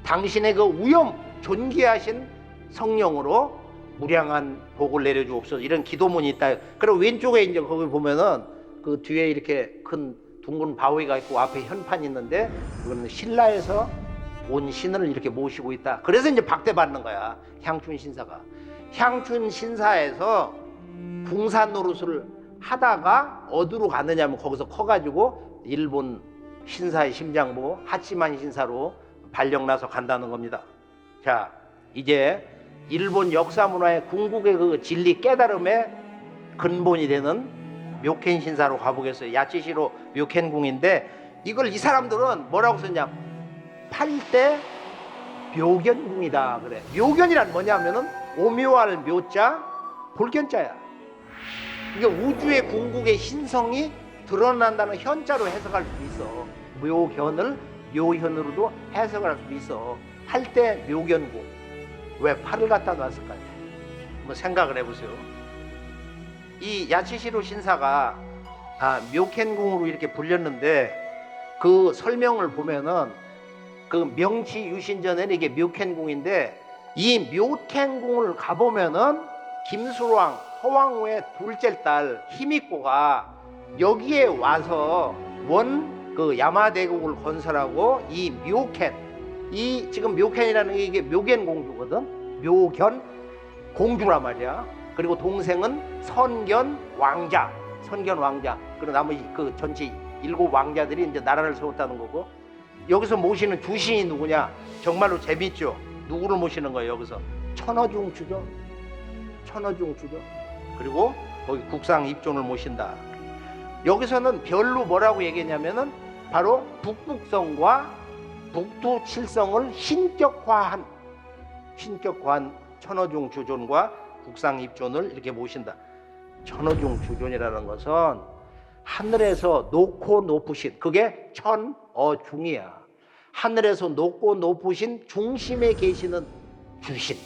당신의 그 위엄 존귀하신 성령으로 무량한 복을 내려주옵소서. 이런 기도문이 있다. 그리고 왼쪽에 이제 거기 보면은 그 뒤에 이렇게 큰 둥근 바위가 있고 앞에 현판이 있는데 그거는 신라에서 온 신을 이렇게 모시고 있다. 그래서 이제 박대받는 거야. 향춘 신사가. 향춘 신사에서 궁산 노릇을 하다가 어디로 갔느냐면 거기서 커가지고 일본 신사의 심장부 하치만 신사로 발령나서 간다는 겁니다. 자, 이제 일본 역사 문화의 궁극의 그 진리 깨달음의 근본이 되는 묘켄 신사로 가보겠어요. 야치시로 묘켄궁인데 이걸 이 사람들은 뭐라고 썼냐? 8대 묘견궁이다 그래. 묘견이란 뭐냐면은 오묘할 묘자 볼견자야. 이게 우주의 궁극의 신성이 드러난다는 현자로 해석할 수 있어. 묘견을 묘현으로도 해석을 할 수 있어. 8대 묘견궁. 왜 팔을 갖다 놨을까요? 한번 생각을 해보세요. 이 야치시로 신사가 묘켄궁으로 이렇게 불렸는데 그 설명을 보면은 그 명치 유신전에는 이게 묘켄궁인데 이 묘켄궁을 가보면은 김수왕 허왕후의 둘째 딸 히미코가 여기에 와서 원 그 야마대국을 건설하고 이 묘켄 이 지금 묘켄이라는 게 이게 묘견 공주거든. 묘견 공주란 말이야. 그리고 동생은 선견 왕자. 선견 왕자. 그리고 나머지 그 전체 7 왕자들이 이제 나라를 세웠다는 거고. 여기서 모시는 주신이 누구냐? 정말로 재밌죠. 누구를 모시는 거예요? 여기서 천어중 주죠. 천어중 주죠. 그리고 거기 국상 입존을 모신다. 여기서는 별로 뭐라고 얘기했냐면은 바로 북북성과 북두칠성을 신격화한 천어중 주존과 국상 입존을 이렇게 모신다. 천어중 주존이라는 것은 하늘에서 높고 높으신 그게 천어중이야. 하늘에서 높고 높으신 중심에 계시는 주신.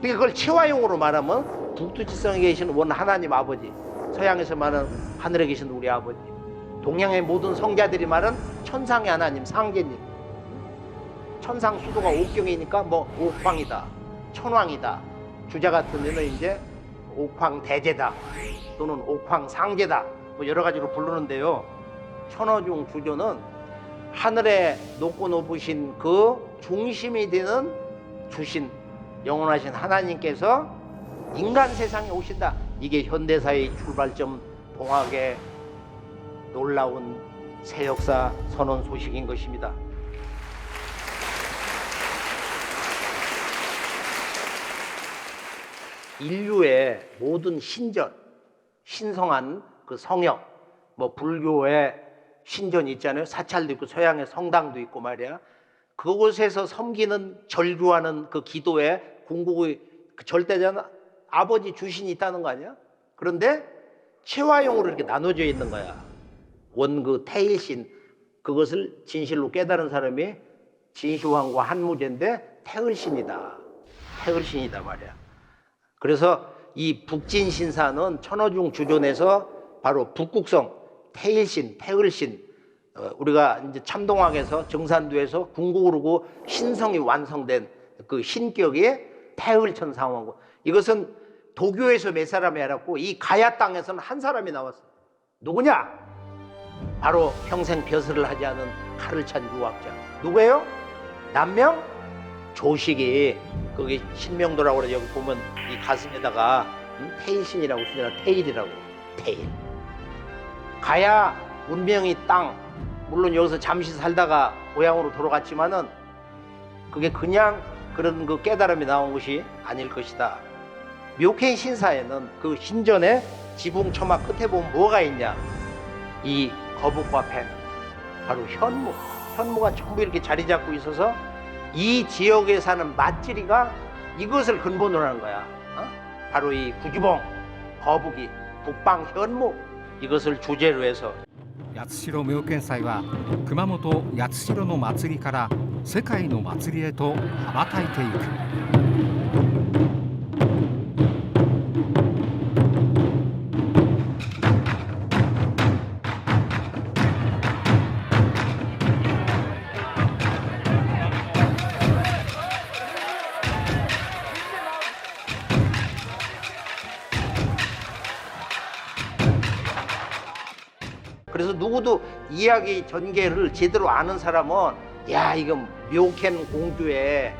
그걸 체화용으로 말하면 북두칠성에 계시는 원 하나님 아버지, 서양에서 말하는 하늘에 계신 우리 아버지, 동양의 모든 성자들이 말하는 천상의 하나님 상제님. 천상 수도가 옥경이니까 뭐 옥황이다, 천왕이다. 주자 같은 데는 이제 옥황대제다 또는 옥황상제다 뭐 여러 가지로 부르는데요. 천어중 주조는 하늘에 높고 높으신 그 중심이 되는 주신 영원하신 하나님께서 인간 세상에 오신다. 이게 현대사의 출발점 봉학의 놀라운 새 역사 선언 소식인 것입니다. 인류의 모든 신전, 신성한 그 성역, 뭐 불교의 신전이 있잖아요. 사찰도 있고 서양의 성당도 있고 말이야. 그곳에서 섬기는 절규하는 그 기도의 궁극의 그 절대자는 아버지 주신이 있다는 거 아니야? 그런데 체화용으로 이렇게 나눠져 있는 거야. 원 그 태일신, 그것을 진실로 깨달은 사람이 진시황과 한무제인데 태을신이다. 태을신이다 말이야. 그래서 이 북진 신사는 천어중 주존에서 바로 북극성 태일신, 태을신, 우리가 이제 참동학에서 정산도에서 궁극으로 신성이 완성된 그 신격의 태을천상왕고, 이것은 도교에서 몇 사람이 알았고 이 가야 땅에서는 한 사람이 나왔어. 누구냐? 바로 평생 벼슬을 하지 않은 칼을 찬 유학자. 누구예요? 남명 조식이, 거기 신명도라고 그래. 여기 보면 이 가슴에다가 태일신이라고 쓰잖아. 태일이라고. 태일. 가야 운명이 땅, 물론 여기서 잠시 살다가 고향으로 돌아갔지만은 그게 그냥 그런 그 깨달음이 나온 것이 아닐 것이다. 묘케인 신사에는 그 신전의 지붕 처마 끝에 보면 뭐가 있냐? 이 거북과 뱀, 바로 현무. 현무가 전부 이렇게 자리 잡고 있어서 이 지역에 사는 맛지리가 이것을 근본으로 하는 거야. 바로 이 구주봉, 거북이, 북방 현무, 이것을 주제로 해서
八代妙見祭は熊本八代の祭りから世界の祭りへと羽ばたいていく。
그래서 누구도 이야기 전개를 제대로 아는 사람은 야, 이건 묘캔 공주의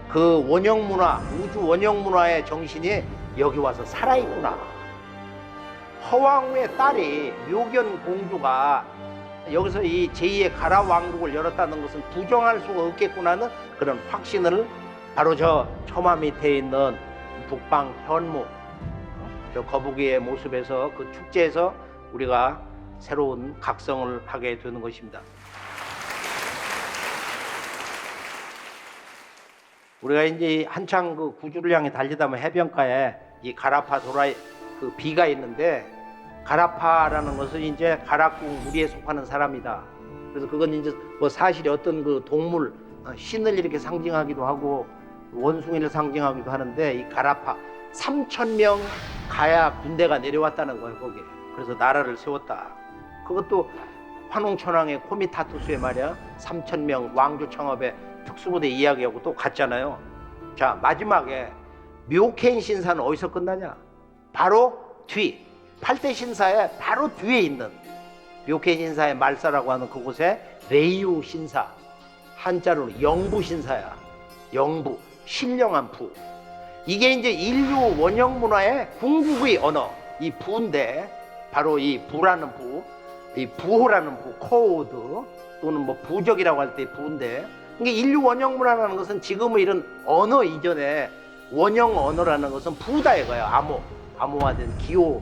그 원형 문화, 우주 원형 문화의 정신이 여기 와서 살아있구나. 허왕의 딸이 묘견 공주가 여기서 이 제2의 가라 왕국을 열었다는 것은 부정할 수가 없겠구나는 그런 확신을 바로 저 처마 밑에 있는 북방 현무, 저 거북이의 모습에서 그 축제에서 우리가 새로운 각성을 하게 되는 것입니다. 우리가 이제 한창 그 구주를 향해 달리다 보면 해변가에 이 가라파 도라이 그 비가 있는데, 가라파라는 것은 이제 가락궁 무리에 속하는 사람이다. 그래서 그건 이제 뭐 사실이 어떤 그 동물, 신을 이렇게 상징하기도 하고 원숭이를 상징하기도 하는데, 이 가라파 3,000명 가야 군대가 내려왔다는 거예요, 거기에. 그래서 나라를 세웠다. 그것도 환웅천왕의 코미타투스의 말이야. 3,000명 왕조 창업의 특수부대 이야기하고 또 같잖아요. 자, 마지막에 묘케인 신사는 어디서 끝나냐? 바로 뒤, 8대 신사의 바로 뒤에 있는 묘케인 신사의 말사라고 하는 그곳에 레이우 신사, 한자로는 영부 신사야. 영부, 신령한 부. 이게 이제 인류 원형 문화의 궁극의 언어, 이 부인데, 바로 이 부라는 부, 이 부호라는 부, 코드 또는 뭐 부적이라고 할 때 부인데, 이게 인류 원형 문화라는 것은 지금의 이런 언어 이전에 원형 언어라는 것은 부다 이거예요. 암호화된 기호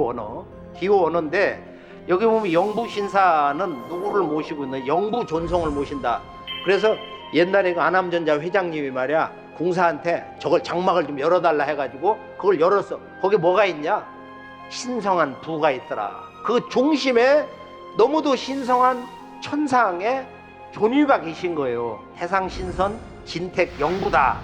언어, 기호 언어인데, 여기 보면 영부 신사는 누구를 모시고 있는, 영부 존성을 모신다. 그래서 옛날에 그 안암전자 회장님이 말이야, 궁사한테 저걸 장막을 좀 열어달라 해가지고 그걸 열었어. 거기 뭐가 있냐? 신성한 부가 있더라. 그 중심에 너무도 신성한 천상의 존위가 계신 거예요. 해상신선 진택 영부다.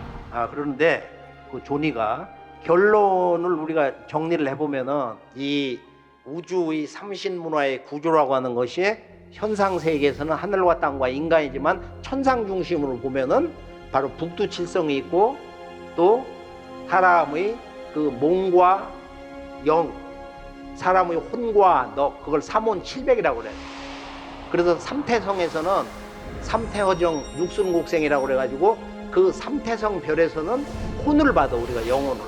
그러는데 그 존위가, 결론을 우리가 정리를 해보면은 이 우주의 삼신문화의 구조라고 하는 것이 현상세계에서는 하늘과 땅과 인간이지만 천상 중심으로 보면은 바로 북두칠성이 있고, 또 사람의 그 몸과 영, 사람의 혼과 넉, 그걸 삼혼칠백이라고 그래요. 그래서 삼태성에서는 삼태허정 육순곡생이라고 그래가지고 그 삼태성 별에서는 혼을 받아, 우리가 영혼을.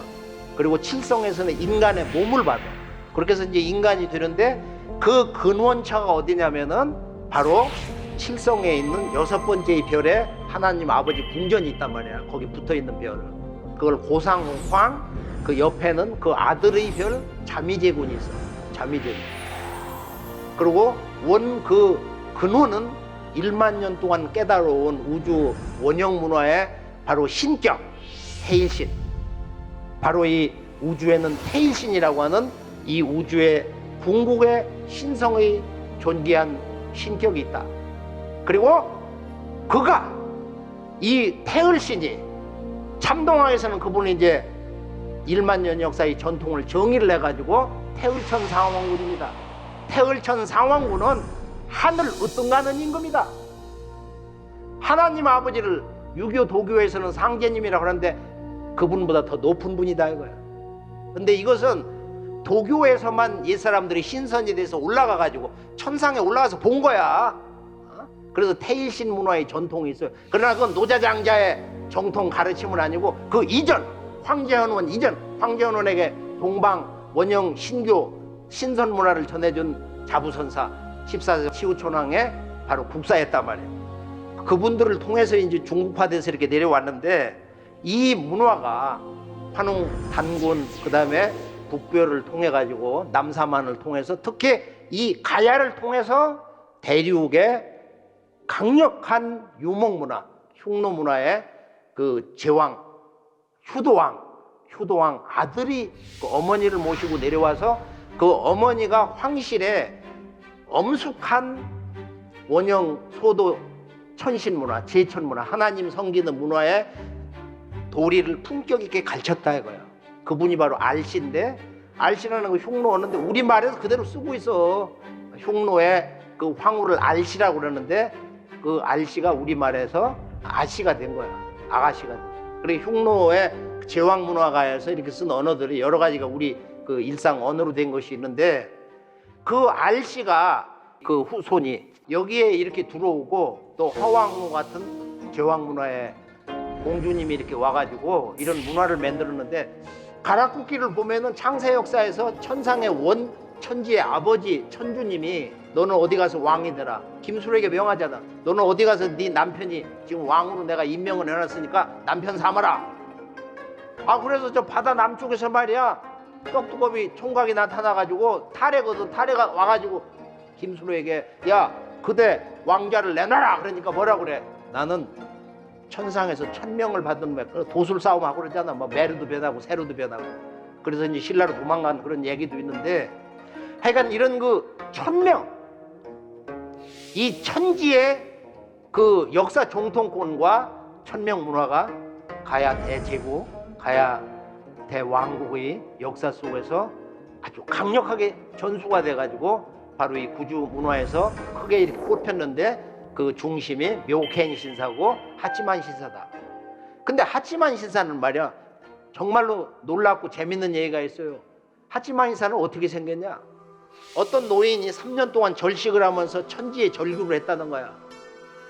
그리고 칠성에서는 인간의 몸을 받아. 그렇게 해서 이제 인간이 되는데, 그 근원처가 어디냐면은 바로 칠성에 있는 6번째의 별에 하나님 아버지 궁전이 있단 말이야. 거기 붙어있는 별, 그걸 고상황, 그 옆에는 그 아들의 별 자미제군이 있어. 자미제군. 그리고 그 근원은 1만 년 동안 깨달아온 우주 원형 문화의 바로 신격 태일신. 바로 이 우주에는 태일신이라고 하는 이 우주의 궁극의 신성의 존귀한 신격이 있다. 그리고 그가, 이 태을신이, 참동학에서는 그분이 이제 1만 년 역사의 전통을 정의를 해가지고 태을천 상왕군입니다. 태을천 상왕군은 하늘 으뜸가는 임금이다. 하나님 아버지를 유교 도교에서는 상제님이라고 하는데 그분보다 더 높은 분이다 이거야. 근데 이것은 도교에서만 옛사람들이 신선이 돼서 올라가가지고 천상에 올라가서 본 거야. 그래서 태일신 문화의 전통이 있어요. 그러나 그건 노자장자의 정통 가르침은 아니고 그 이전 황제현원 이전 황제현원에게 동방 원형 신교 신선 문화를 전해준 자부선사 14세 치우촌왕의 바로 국사였단 말이에요. 그분들을 통해서 이제 중국화돼서 이렇게 내려왔는데 이 문화가 환웅 단군 그다음에 북부여를 통해 가지고 남사만을 통해서 특히 이 가야를 통해서 대륙의 강력한 유목 문화, 흉노 문화의 그 제왕 효도왕 아들이 그 어머니를 모시고 내려와서 그 어머니가 황실에 엄숙한 원형 소도 천신 문화, 제천 문화, 하나님 섬기는 문화의 도리를 품격 있게 가르쳤다 이거야. 그분이 바로 알씨인데 알씨라는 거 흉노었는데 우리말에서 그대로 쓰고 있어. 흉노의 그 황후를 알씨라고 그러는데 그 알씨가 우리말에서 아씨가 된 거야. 아가씨가 된 거야. 그래 흉노의 제왕 문화가에서 이렇게 쓴 언어들이 여러 가지가 우리 그 일상 언어로 된 것이 있는데 그 알씨가 그 후손이 여기에 이렇게 들어오고 또 허왕후 같은 제왕 문화의 공주님이 이렇게 와가지고 이런 문화를 만들었는데 가락국기를 보면은 창세 역사에서 천상의 원 천지의 아버지 천주님이 너는 어디 가서 왕이 되라. 김수로에게 명하잖아. 너는 어디 가서 네 남편이 지금 왕으로 내가 임명을 해놨으니까 남편 삼아라. 아 그래서 저 바다 남쪽에서 말이야 떡두꺼비 총각이 나타나가지고 타래거든. 타래가 와가지고 김수로에게 야 그대 왕자를 내놔라. 그러니까 뭐라 그래. 나는 천상에서 천명을 받은 거야. 도술 싸움하고 그러잖아. 뭐 메르도 변하고 세로도 변하고. 그래서 이제 신라로 도망간 그런 얘기도 있는데 하여간 이런 그 천명 이 천지의 그 역사 정통권과 천명 문화가 가야 대제국 가야 대왕국의 역사 속에서 아주 강력하게 전수가 돼가지고 바로 이 구주 문화에서 크게 이렇게 꼽혔는데 그 중심이 묘케인 신사고 하치만 신사다. 근데 하치만 신사는 말이야 정말로 놀랍고 재밌는 얘기가 있어요. 하치만 신사는 어떻게 생겼냐? 어떤 노인이 3년 동안 절식을 하면서 천지에 절규를 했다는 거야.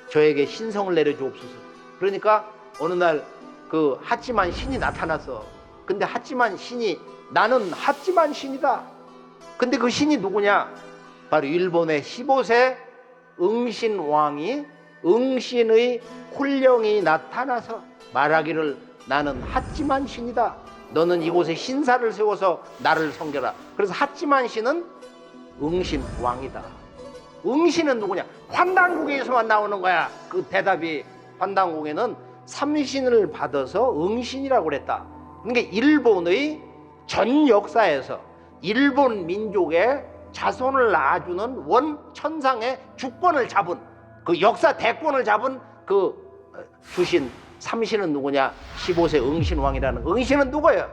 저에게 신성을 내려주옵소서. 그러니까 어느 날 그 하치만 신이 나타났어. 근데 하치만 신이 나는 하치만 신이다. 근데 그 신이 누구냐? 바로 일본의 15세 응신왕이 응신의 홀령이 나타나서 말하기를 나는 하치만 신이다. 너는 이곳에 신사를 세워서 나를 섬겨라. 그래서 하치만 신은 응신왕이다. 응신은 누구냐? 환단국에서만 나오는 거야. 그 대답이 환단국에는 삼신을 받아서 응신이라고 그랬다. 그러니까 일본의 전 역사에서 일본 민족의 자손을 낳아주는 원 천상의 주권을 잡은 그 역사 대권을 잡은 그 주신 삼신은 누구냐? 15세 응신왕이라는 응신은 누구예요?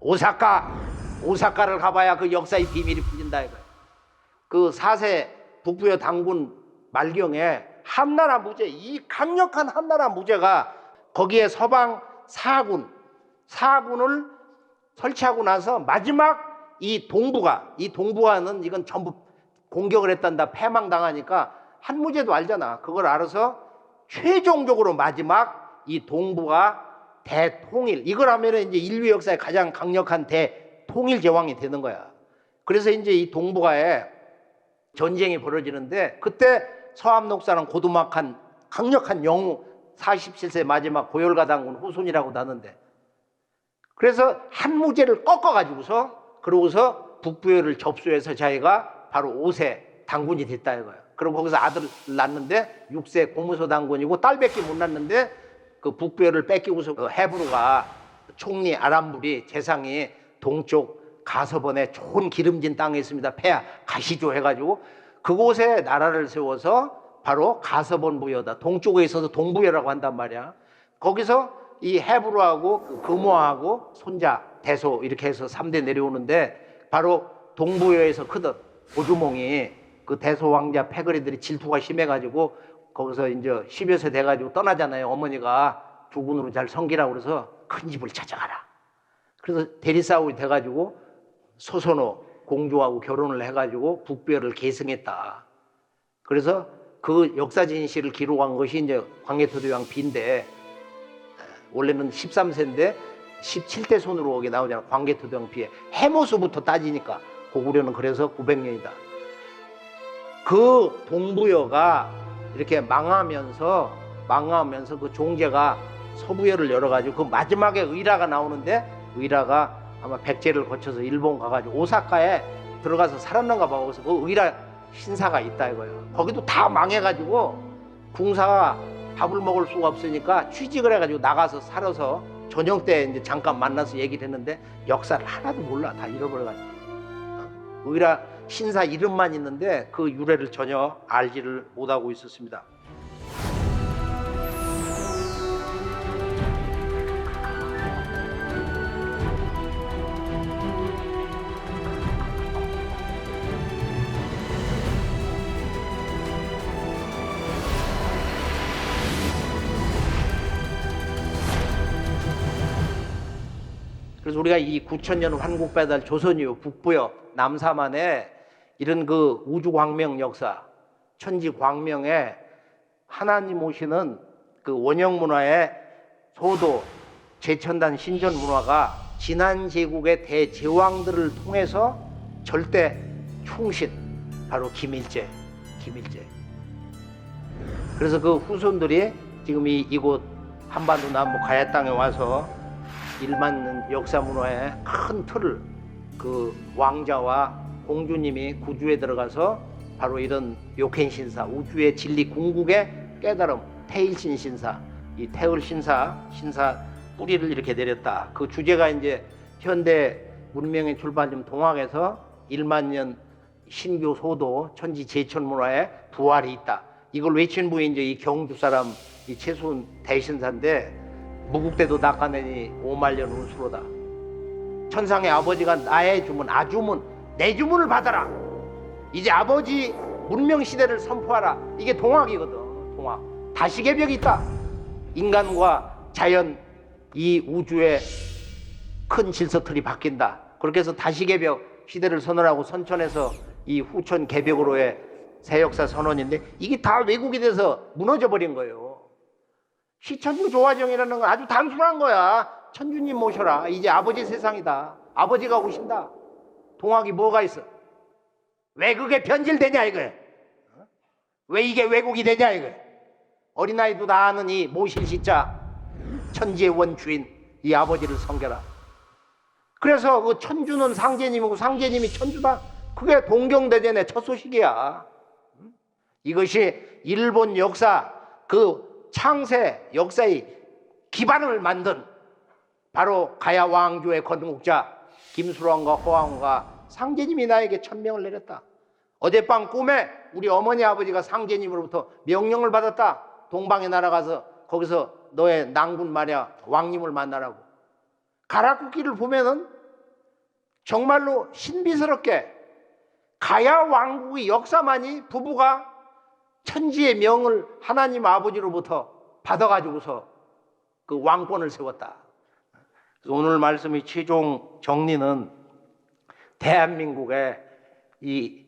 오사카를 가봐야 그 역사의 비밀이 풀린다 이거예요. 그 4세 북부여 당군 말경에 한나라 무제 이 강력한 한나라 무제가 거기에 서방 사군을 설치하고 나서 마지막 이 동부가는 이건 전부 공격을 했단다 패망당하니까 한무제도 알잖아. 그걸 알아서 최종적으로 마지막 이 동부가 대통일 이걸 하면은 이제 인류 역사의 가장 강력한 대통일 제왕이 되는 거야. 그래서 이제 이 동부가에 전쟁이 벌어지는데 그때 서암록사는 고두막한 강력한 영웅 47세 마지막 고열가 당군 후손이라고 하는데 그래서 한무제를 꺾어가지고서 그러고서 북부여를 접수해서 자기가 바로 5세 당군이 됐다 이거야. 그리고 거기서 아들을 낳는데 6세 고무소 당군이고 딸밖에 못 낳는데 그 북부여를 뺏기고서 그 헤브루가 총리 아람불이 재상이 동쪽 가서번에 좋은 기름진 땅에 있습니다. 폐하 가시죠 해가지고 그곳에 나라를 세워서 바로 가서번 부여다. 동쪽에 있어서 동부여라고 한단 말이야. 거기서 이 헤브루하고 그 금호하고 손자 대소 이렇게 해서 3대 내려오는데 바로 동부여에서 크던 고주몽이 그 대소 왕자 패거리들이 질투가 심해가지고 거기서 이제 10여 세 돼가지고 떠나잖아요. 어머니가 주군으로 잘 섬기라고 그래서 큰 집을 찾아가라. 그래서 대리싸움이 돼가지고 소선호 공주하고 결혼을 해가지고 북부여를 계승했다. 그래서 그 역사 진실을 기록한 것이 이제 광해토대왕 비인데 원래는 13세인데 17대 손으로 오게 나오잖아. 광개토대왕 비에 해모수부터 따지니까 고구려는 그래서 900년이다. 그 동부여가 이렇게 망하면서 그 종제가 서부여를 열어가지고 그 마지막에 의라가 나오는데 의라가 아마 백제를 거쳐서 일본 가가지고 오사카에 들어가서 살았는가 봐. 그래서 그 의라 신사가 있다 이거예요. 거기도 다 망해가지고 궁사가 밥을 먹을 수가 없으니까 취직을 해가지고 나가서 살아서 저녁 때 이제 잠깐 만나서 얘기를 했는데 역사를 하나도 몰라. 다 잃어버려가지고 의라 신사 이름만 있는데 그 유래를 전혀 알지를 못하고 있었습니다. 그래서 우리가 이 9000년 환국배달 조선 이후 북부여 남사만에 이런 그 우주광명 역사, 천지광명에 하나님 오시는 그 원형문화의 소도, 제천단 신전문화가 지난 제국의 대제왕들을 통해서 절대 충신, 바로 김일제. 그래서 그 후손들이 지금 이곳 한반도 남부 가야 땅에 와서 일만 역사 문화의 큰 틀을 그 왕자와 공주님이 구주에 들어가서 바로 이런 요켄 신사, 우주의 진리 궁극의 깨달음, 태일신 신사, 이 태을 신사 뿌리를 이렇게 내렸다. 그 주제가 이제 현대 문명의 출발점 동학에서 1만 년 신교 소도 천지 제천 문화의 부활이 있다. 이걸 외친 분이 이제 이 경주 사람 이 최순 대신사인데 무국대도 낚아내니 5만년 운수로다. 천상의 아버지가 나의 주문, 아주문, 내 주문을 받아라. 이제 아버지 문명 시대를 선포하라. 이게 동학이거든. 동학. 다시개벽이 있다. 인간과 자연, 이 우주의 큰 질서틀이 바뀐다. 그렇게 해서 다시개벽 시대를 선언하고 선천에서 이 후천 개벽으로의 새 역사 선언인데 이게 다 왜곡이 돼서 무너져 버린 거예요. 시천주 조화정이라는 건 아주 단순한 거야. 천주님 모셔라. 이제 아버지 세상이다. 아버지가 오신다. 동학이 뭐가 있어? 왜 그게 변질되냐 이거야. 왜 이게 왜곡이 되냐 이거야. 어린아이도 다 아는 이 모실시자 천지의 원주인 이 아버지를 섬겨라. 그래서 그 천주는 상제님이고 상제님이 천주다. 그게 동경대전의 첫 소식이야. 이것이 일본 역사 그 창세 역사의 기반을 만든 바로 가야 왕조의 건국자 김수로왕과 호황과 상제님이 나에게 천명을 내렸다. 어젯밤 꿈에 우리 어머니 아버지가 상제님으로부터 명령을 받았다. 동방에 날아가서 거기서 너의 낭군 말이야 왕님을 만나라고. 가라쿠기를 보면은 정말로 신비스럽게 가야 왕국의 역사만이 부부가 천지의 명을 하나님 아버지로부터 받아가지고서 그 왕권을 세웠다. 오늘 말씀의 최종 정리는 대한민국의 이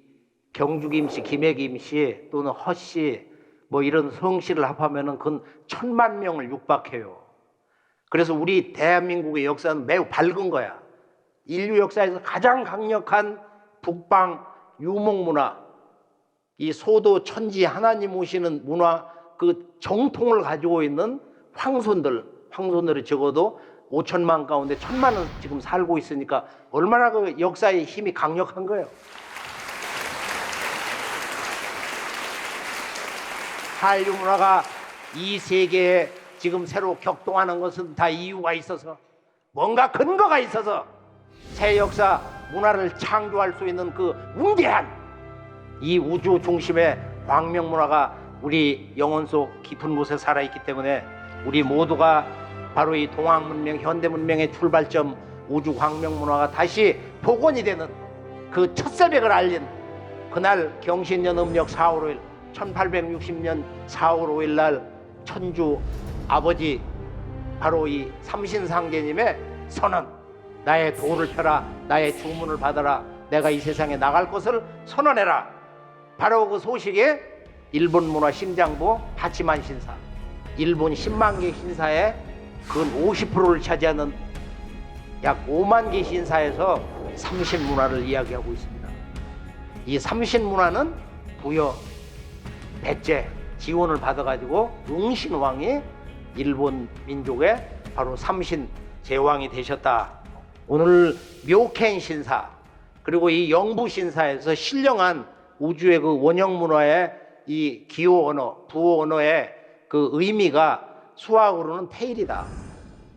경주김씨, 김해김씨 또는 허씨 뭐 이런 성씨를 합하면은 그 1000만 명을 육박해요. 그래서 우리 대한민국의 역사는 매우 밝은 거야. 인류 역사에서 가장 강력한 북방 유목문화, 이 소도 천지 하나님 오시는 문화 그 정통을 가지고 있는 황손들이 적어도 5천만 가운데 1000만은 지금 살고 있으니까 얼마나 그 역사의 힘이 강력한 거예요. 한류 문화가 이 세계에 지금 새로 격동하는 것은 다 이유가 있어서 뭔가 근거가 있어서 새 역사 문화를 창조할 수 있는 그 웅대한 이 우주 중심의 광명 문화가 우리 영혼 속 깊은 곳에 살아있기 때문에 우리 모두가 바로 이 동학 문명, 현대 문명의 출발점 우주 광명 문화가 다시 복원이 되는 그 첫 새벽을 알린 그날 경신년 음력 4월 5일 1860년 4월 5일 날 천주 아버지 바로 이 삼신상제님의 선언, 나의 도를 펴라, 나의 주문을 받아라, 내가 이 세상에 나갈 것을 선언해라. 바로 그 소식에 일본 문화 심장부 하치만 신사, 일본 10만 개 신사의 근 50%를 차지하는 약 5만 개 신사에서 삼신 문화를 이야기하고 있습니다. 이 삼신 문화는 부여, 백제 지원을 받아가지고 응신왕이 일본 민족의 바로 삼신 제왕이 되셨다. 오늘 묘켄 신사 그리고 이 영부 신사에서 신령한 우주의 그 원형 문화의 이 기호 언어, 부호 언어의 그 의미가 수학으로는 테일이다,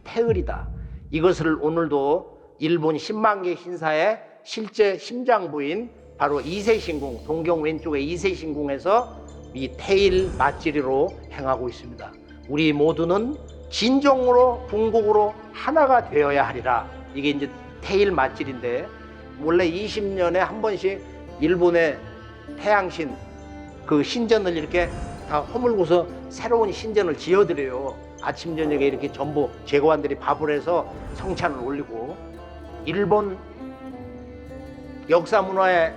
테을이다. 이것을 오늘도 일본 10만 개 신사의 실제 심장부인 바로 이세신궁, 동경 왼쪽의 이세신궁에서 이 테일 맞지리로 행하고 있습니다. 우리 모두는 진정으로 궁극으로 하나가 되어야 하리라. 이게 이제 테일 맞지리인데 원래 20년에 한 번씩 일본의 태양신 그 신전을 이렇게 다 허물고서 새로운 신전을 지어드려요. 아침 저녁에 이렇게 전부 제거관들이 밥을 해서 성찬을 올리고, 일본 역사 문화의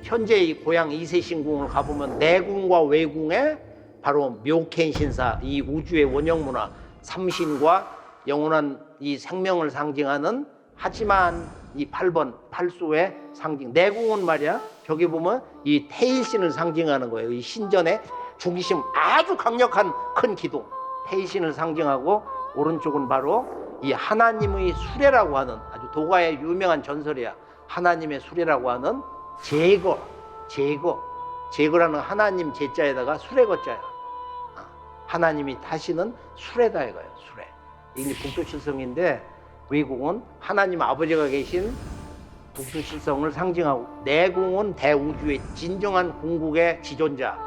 현재의 고향 이세신궁을 가보면 내궁과 외궁에 바로 묘켄 신사, 이 우주의 원형 문화 삼신과 영원한 이 생명을 상징하는 하지만 이 8번 8수의 상징, 내궁은 말이야 저기 보면 이 태일신을 상징하는 거예요. 이 신전의 중심 아주 강력한 큰 기둥 태일신을 상징하고, 오른쪽은 바로 이 하나님의 수레라고 하는 아주 도가의 유명한 전설이야. 하나님의 수레라고 하는 제거라는 하나님 제자에다가 수레거자야. 하나님이 타시는 수레다 이거예요. 수레. 이게 북두칠성인데 외궁은 하나님 아버지가 계신 북두칠성을 상징하고, 내궁은 대우주의 진정한 궁극의 지존자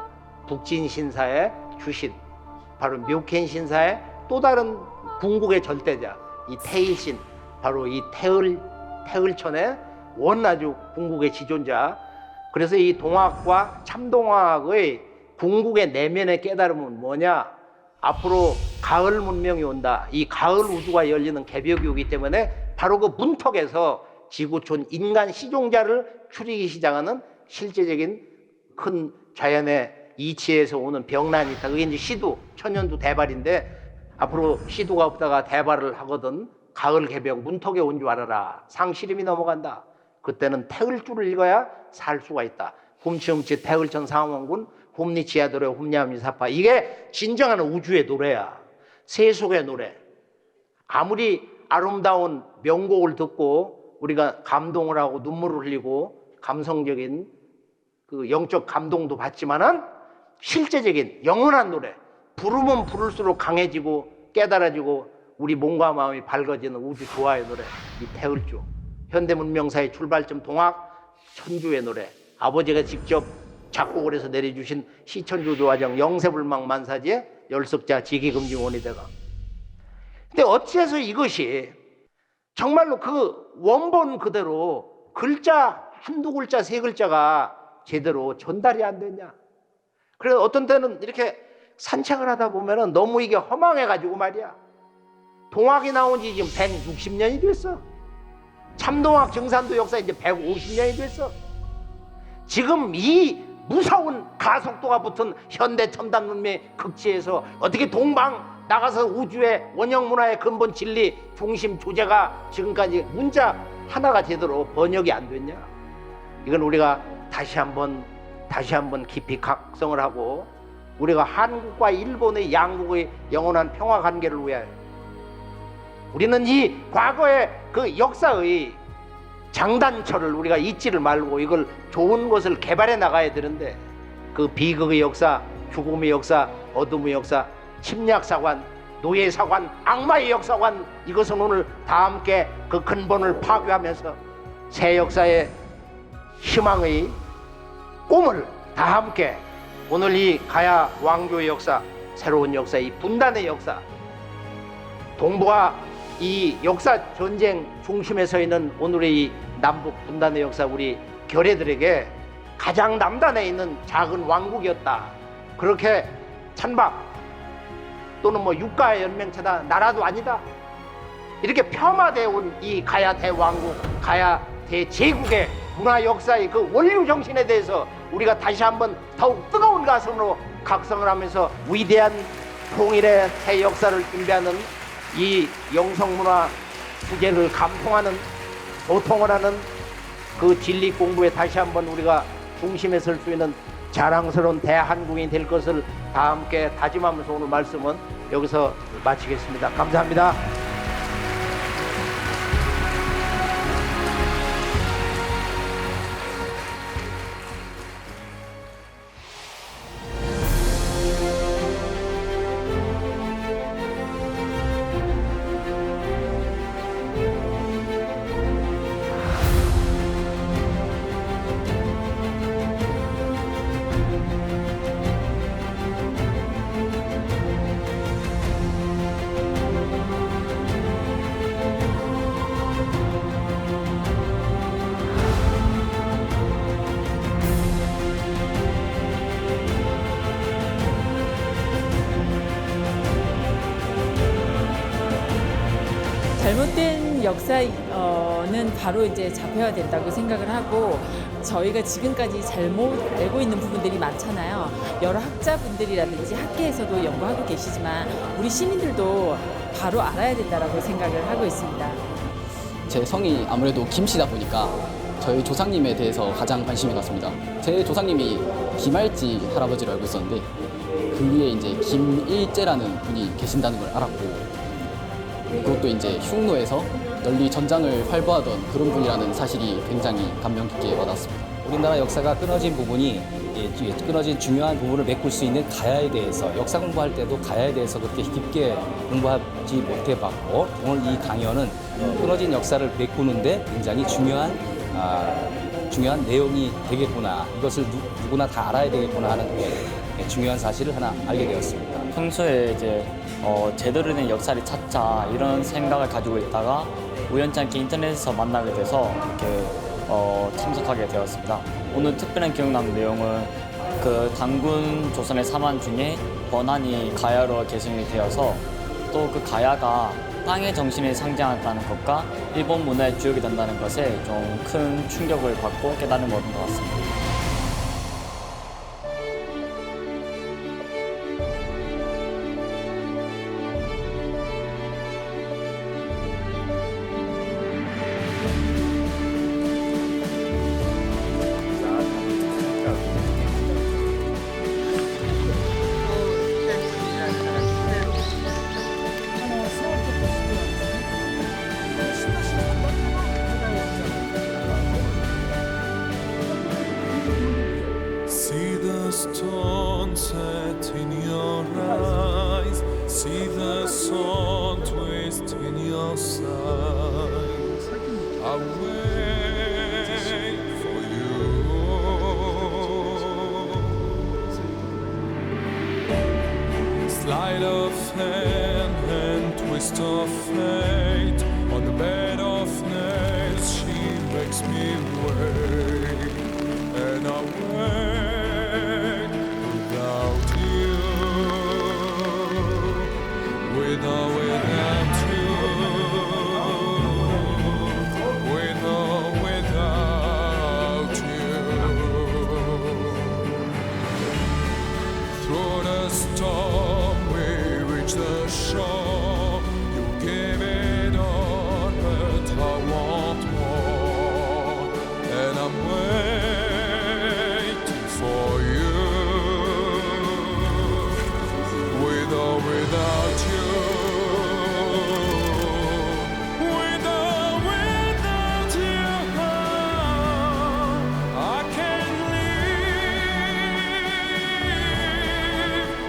북진신사의 주신, 바로 묘켄 신사의 또 다른 궁극의 절대자 이 태일신, 바로 이 태을천의 원아주 궁극의 지존자. 그래서 이 동학과 참동학의 궁극의 내면의 깨달음은 뭐냐? 앞으로 가을 문명이 온다. 이 가을 우주가 열리는 개벽이 오기 때문에 바로 그 문턱에서 지구촌 인간 시종자를 추리기 시작하는 실제적인 큰 자연의 이치에서 오는 병난이 있다. 그게 이제 시두, 천연두 대발인데 앞으로 시두가 없다가 대발을 하거든. 가을 개벽 문턱에 온 줄 알아라. 상시림이 넘어간다. 그때는 태을줄을 읽어야 살 수가 있다. 훔치훔치 태을천 상원군 홈니 지하도래 홈냐미 사파. 이게 진정한 우주의 노래야. 세속의 노래. 아무리 아름다운 명곡을 듣고 우리가 감동을 하고 눈물을 흘리고 감성적인 그 영적 감동도 받지만은 실제적인 영원한 노래, 부르면 부를수록 강해지고 깨달아지고 우리 몸과 마음이 밝아지는 우주 조화의 노래, 이 태을주. 현대문명사의 출발점 동학 천주의 노래, 아버지가 직접 작곡을 해서 내려주신 시천주 조화정 영세불망 만사지의 열석자 지기금징원이다가. 근데 어찌해서 이것이 정말로 그 원본 그대로 글자 한두 글자 세 글자가 제대로 전달이 안 되냐. 그래서 어떤 때는 이렇게 산책을 하다 보면은 너무 이게 허망해가지고 말이야. 동학이 나온 지 지금 160년이 됐어. 참동학 정산도 역사 이제 150년이 됐어. 지금 이 무서운 가속도가 붙은 현대 첨단 문명의 극치에서 어떻게 동방 나가서 우주의 원형 문화의 근본 진리 중심 주제가 지금까지 문자 하나가 제대로 번역이 안 됐냐. 이건 우리가 다시 한번 깊이 각성을 하고 우리가 한국과 일본의 양국의 영원한 평화 관계를 위하여 우리는 이 과거의 그 역사의 장단처를 우리가 잊지를 말고 이걸 좋은 것을 개발해 나가야 되는데, 그 비극의 역사, 죽음의 역사, 어둠의 역사, 침략사관, 노예사관, 악마의 역사관, 이것은 오늘 다 함께 그 근본을 파괴하면서 새 역사의 희망의 꿈을 다 함께 오늘 이 가야 왕조의 역사, 새로운 역사, 이 분단의 역사, 동북아 이 역사 전쟁 중심에 서 있는 오늘의 이 남북 분단의 역사, 우리 결의들에게 가장 남단에 있는 작은 왕국이었다. 그렇게 찬밥 또는 뭐 육가의 연맹체다, 나라도 아니다, 이렇게 폄하되어 온 이 가야 대왕국, 가야 대제국의 문화 역사의 그 원류 정신에 대해서 우리가 다시 한번 더욱 뜨거운 가슴으로 각성을 하면서 위대한 통일의 새 역사를 준비하는 이 영성문화 부재를 감통하는, 소통을 하는 그 진리 공부에 다시 한번 우리가 중심에 설 수 있는 자랑스러운 대한국인이 될 것을 다 함께 다짐하면서 오늘 말씀은 여기서 마치겠습니다. 감사합니다.
잘못된 역사는 바로 이제 잡혀야 된다고 생각을 하고, 저희가 지금까지 잘못 알고 있는 부분들이 많잖아요. 여러 학자분들이라든지 학계에서도 연구하고 계시지만 우리 시민들도 바로 알아야 된다라고 생각을 하고 있습니다.
제 성이 아무래도 김씨다 보니까 저희 조상님에 대해서 가장 관심이 갔습니다. 제 조상님이 김할지 할아버지로 알고 있었는데 그 위에 이제 김일제라는 분이 계신다는 걸 알았고, 그것도 이제 흉노에서 널리 전장을 활보하던 그런 분이라는 사실이 굉장히 감명 깊게 와닿았습니다.
우리나라 역사가 끊어진 부분이, 끊어진 중요한 부분을 메꿀 수 있는 가야에 대해서 역사 공부할 때도 가야에 대해서 그렇게 깊게 공부하지 못해봤고, 오늘 이 강연은 끊어진 역사를 메꾸는데 굉장히 중요한 내용이 되겠구나, 이것을 누구나 다 알아야 되겠구나 하는 중요한 사실을 하나 알게 되었습니다.
평소에 이제 제대로 된 역사를 찾자 이런 생각을 가지고 있다가 우연찮게 인터넷에서 만나게 돼서 이렇게 참석하게 되었습니다. 오늘 특별한 기억나는 내용은 그 단군 조선의 사만 중에 번안이 가야로 개성이 되어서, 또 그 가야가 땅의 정신을 상징한다는 것과 일본 문화의 주역이 된다는 것에 좀 큰 충격을 받고 깨달음을 얻은 것 같습니다.
See the stone set in your eyes, see the sun twist in your sides. I wait for you. Sleight of hand and twist of fate, on the bed of nails she makes me wait, and I wait without you, with or without you, with or without you. Through the storm we reach the shore. You gave it all, but I want more, and I'm waiting for you, with or without you, with or without you. I can't live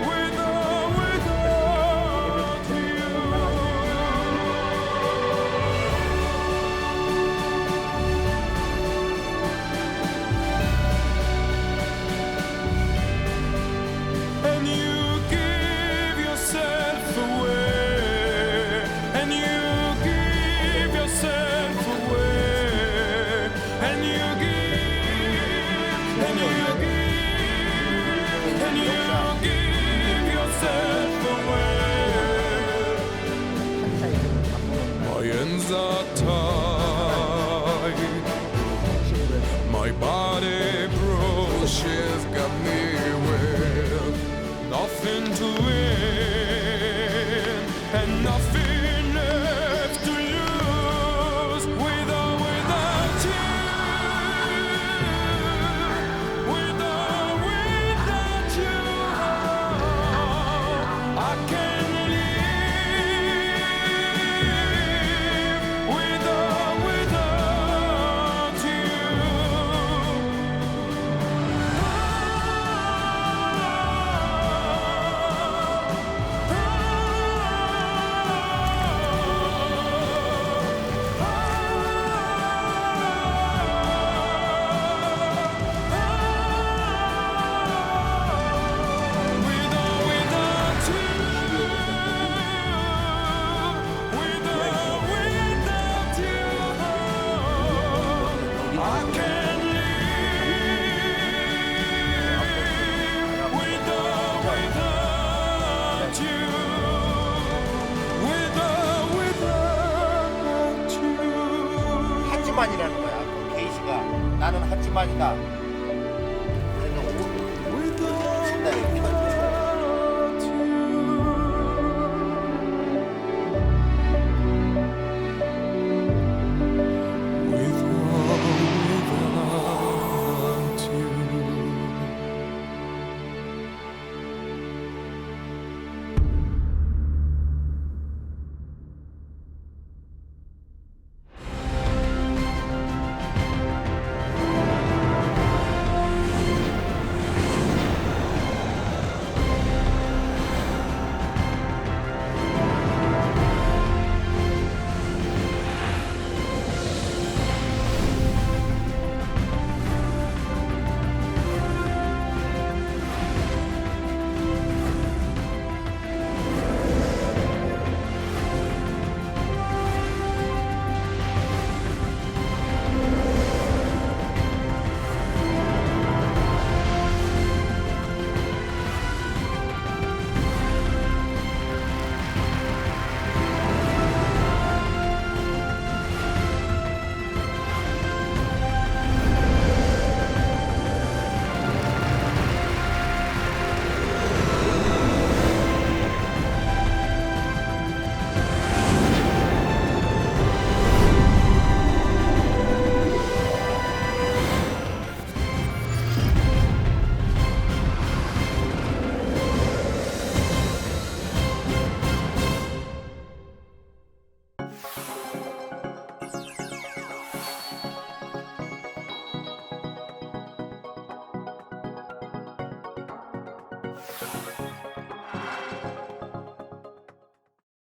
with or without you. got me with nothing to win and nothing left to lose. With or without you, with or without you, I can live. With or without you.
하지만이라는 거야. 그 게이시가 나는 하지만이다. 그러니까 오, 친다 이렇게 펴.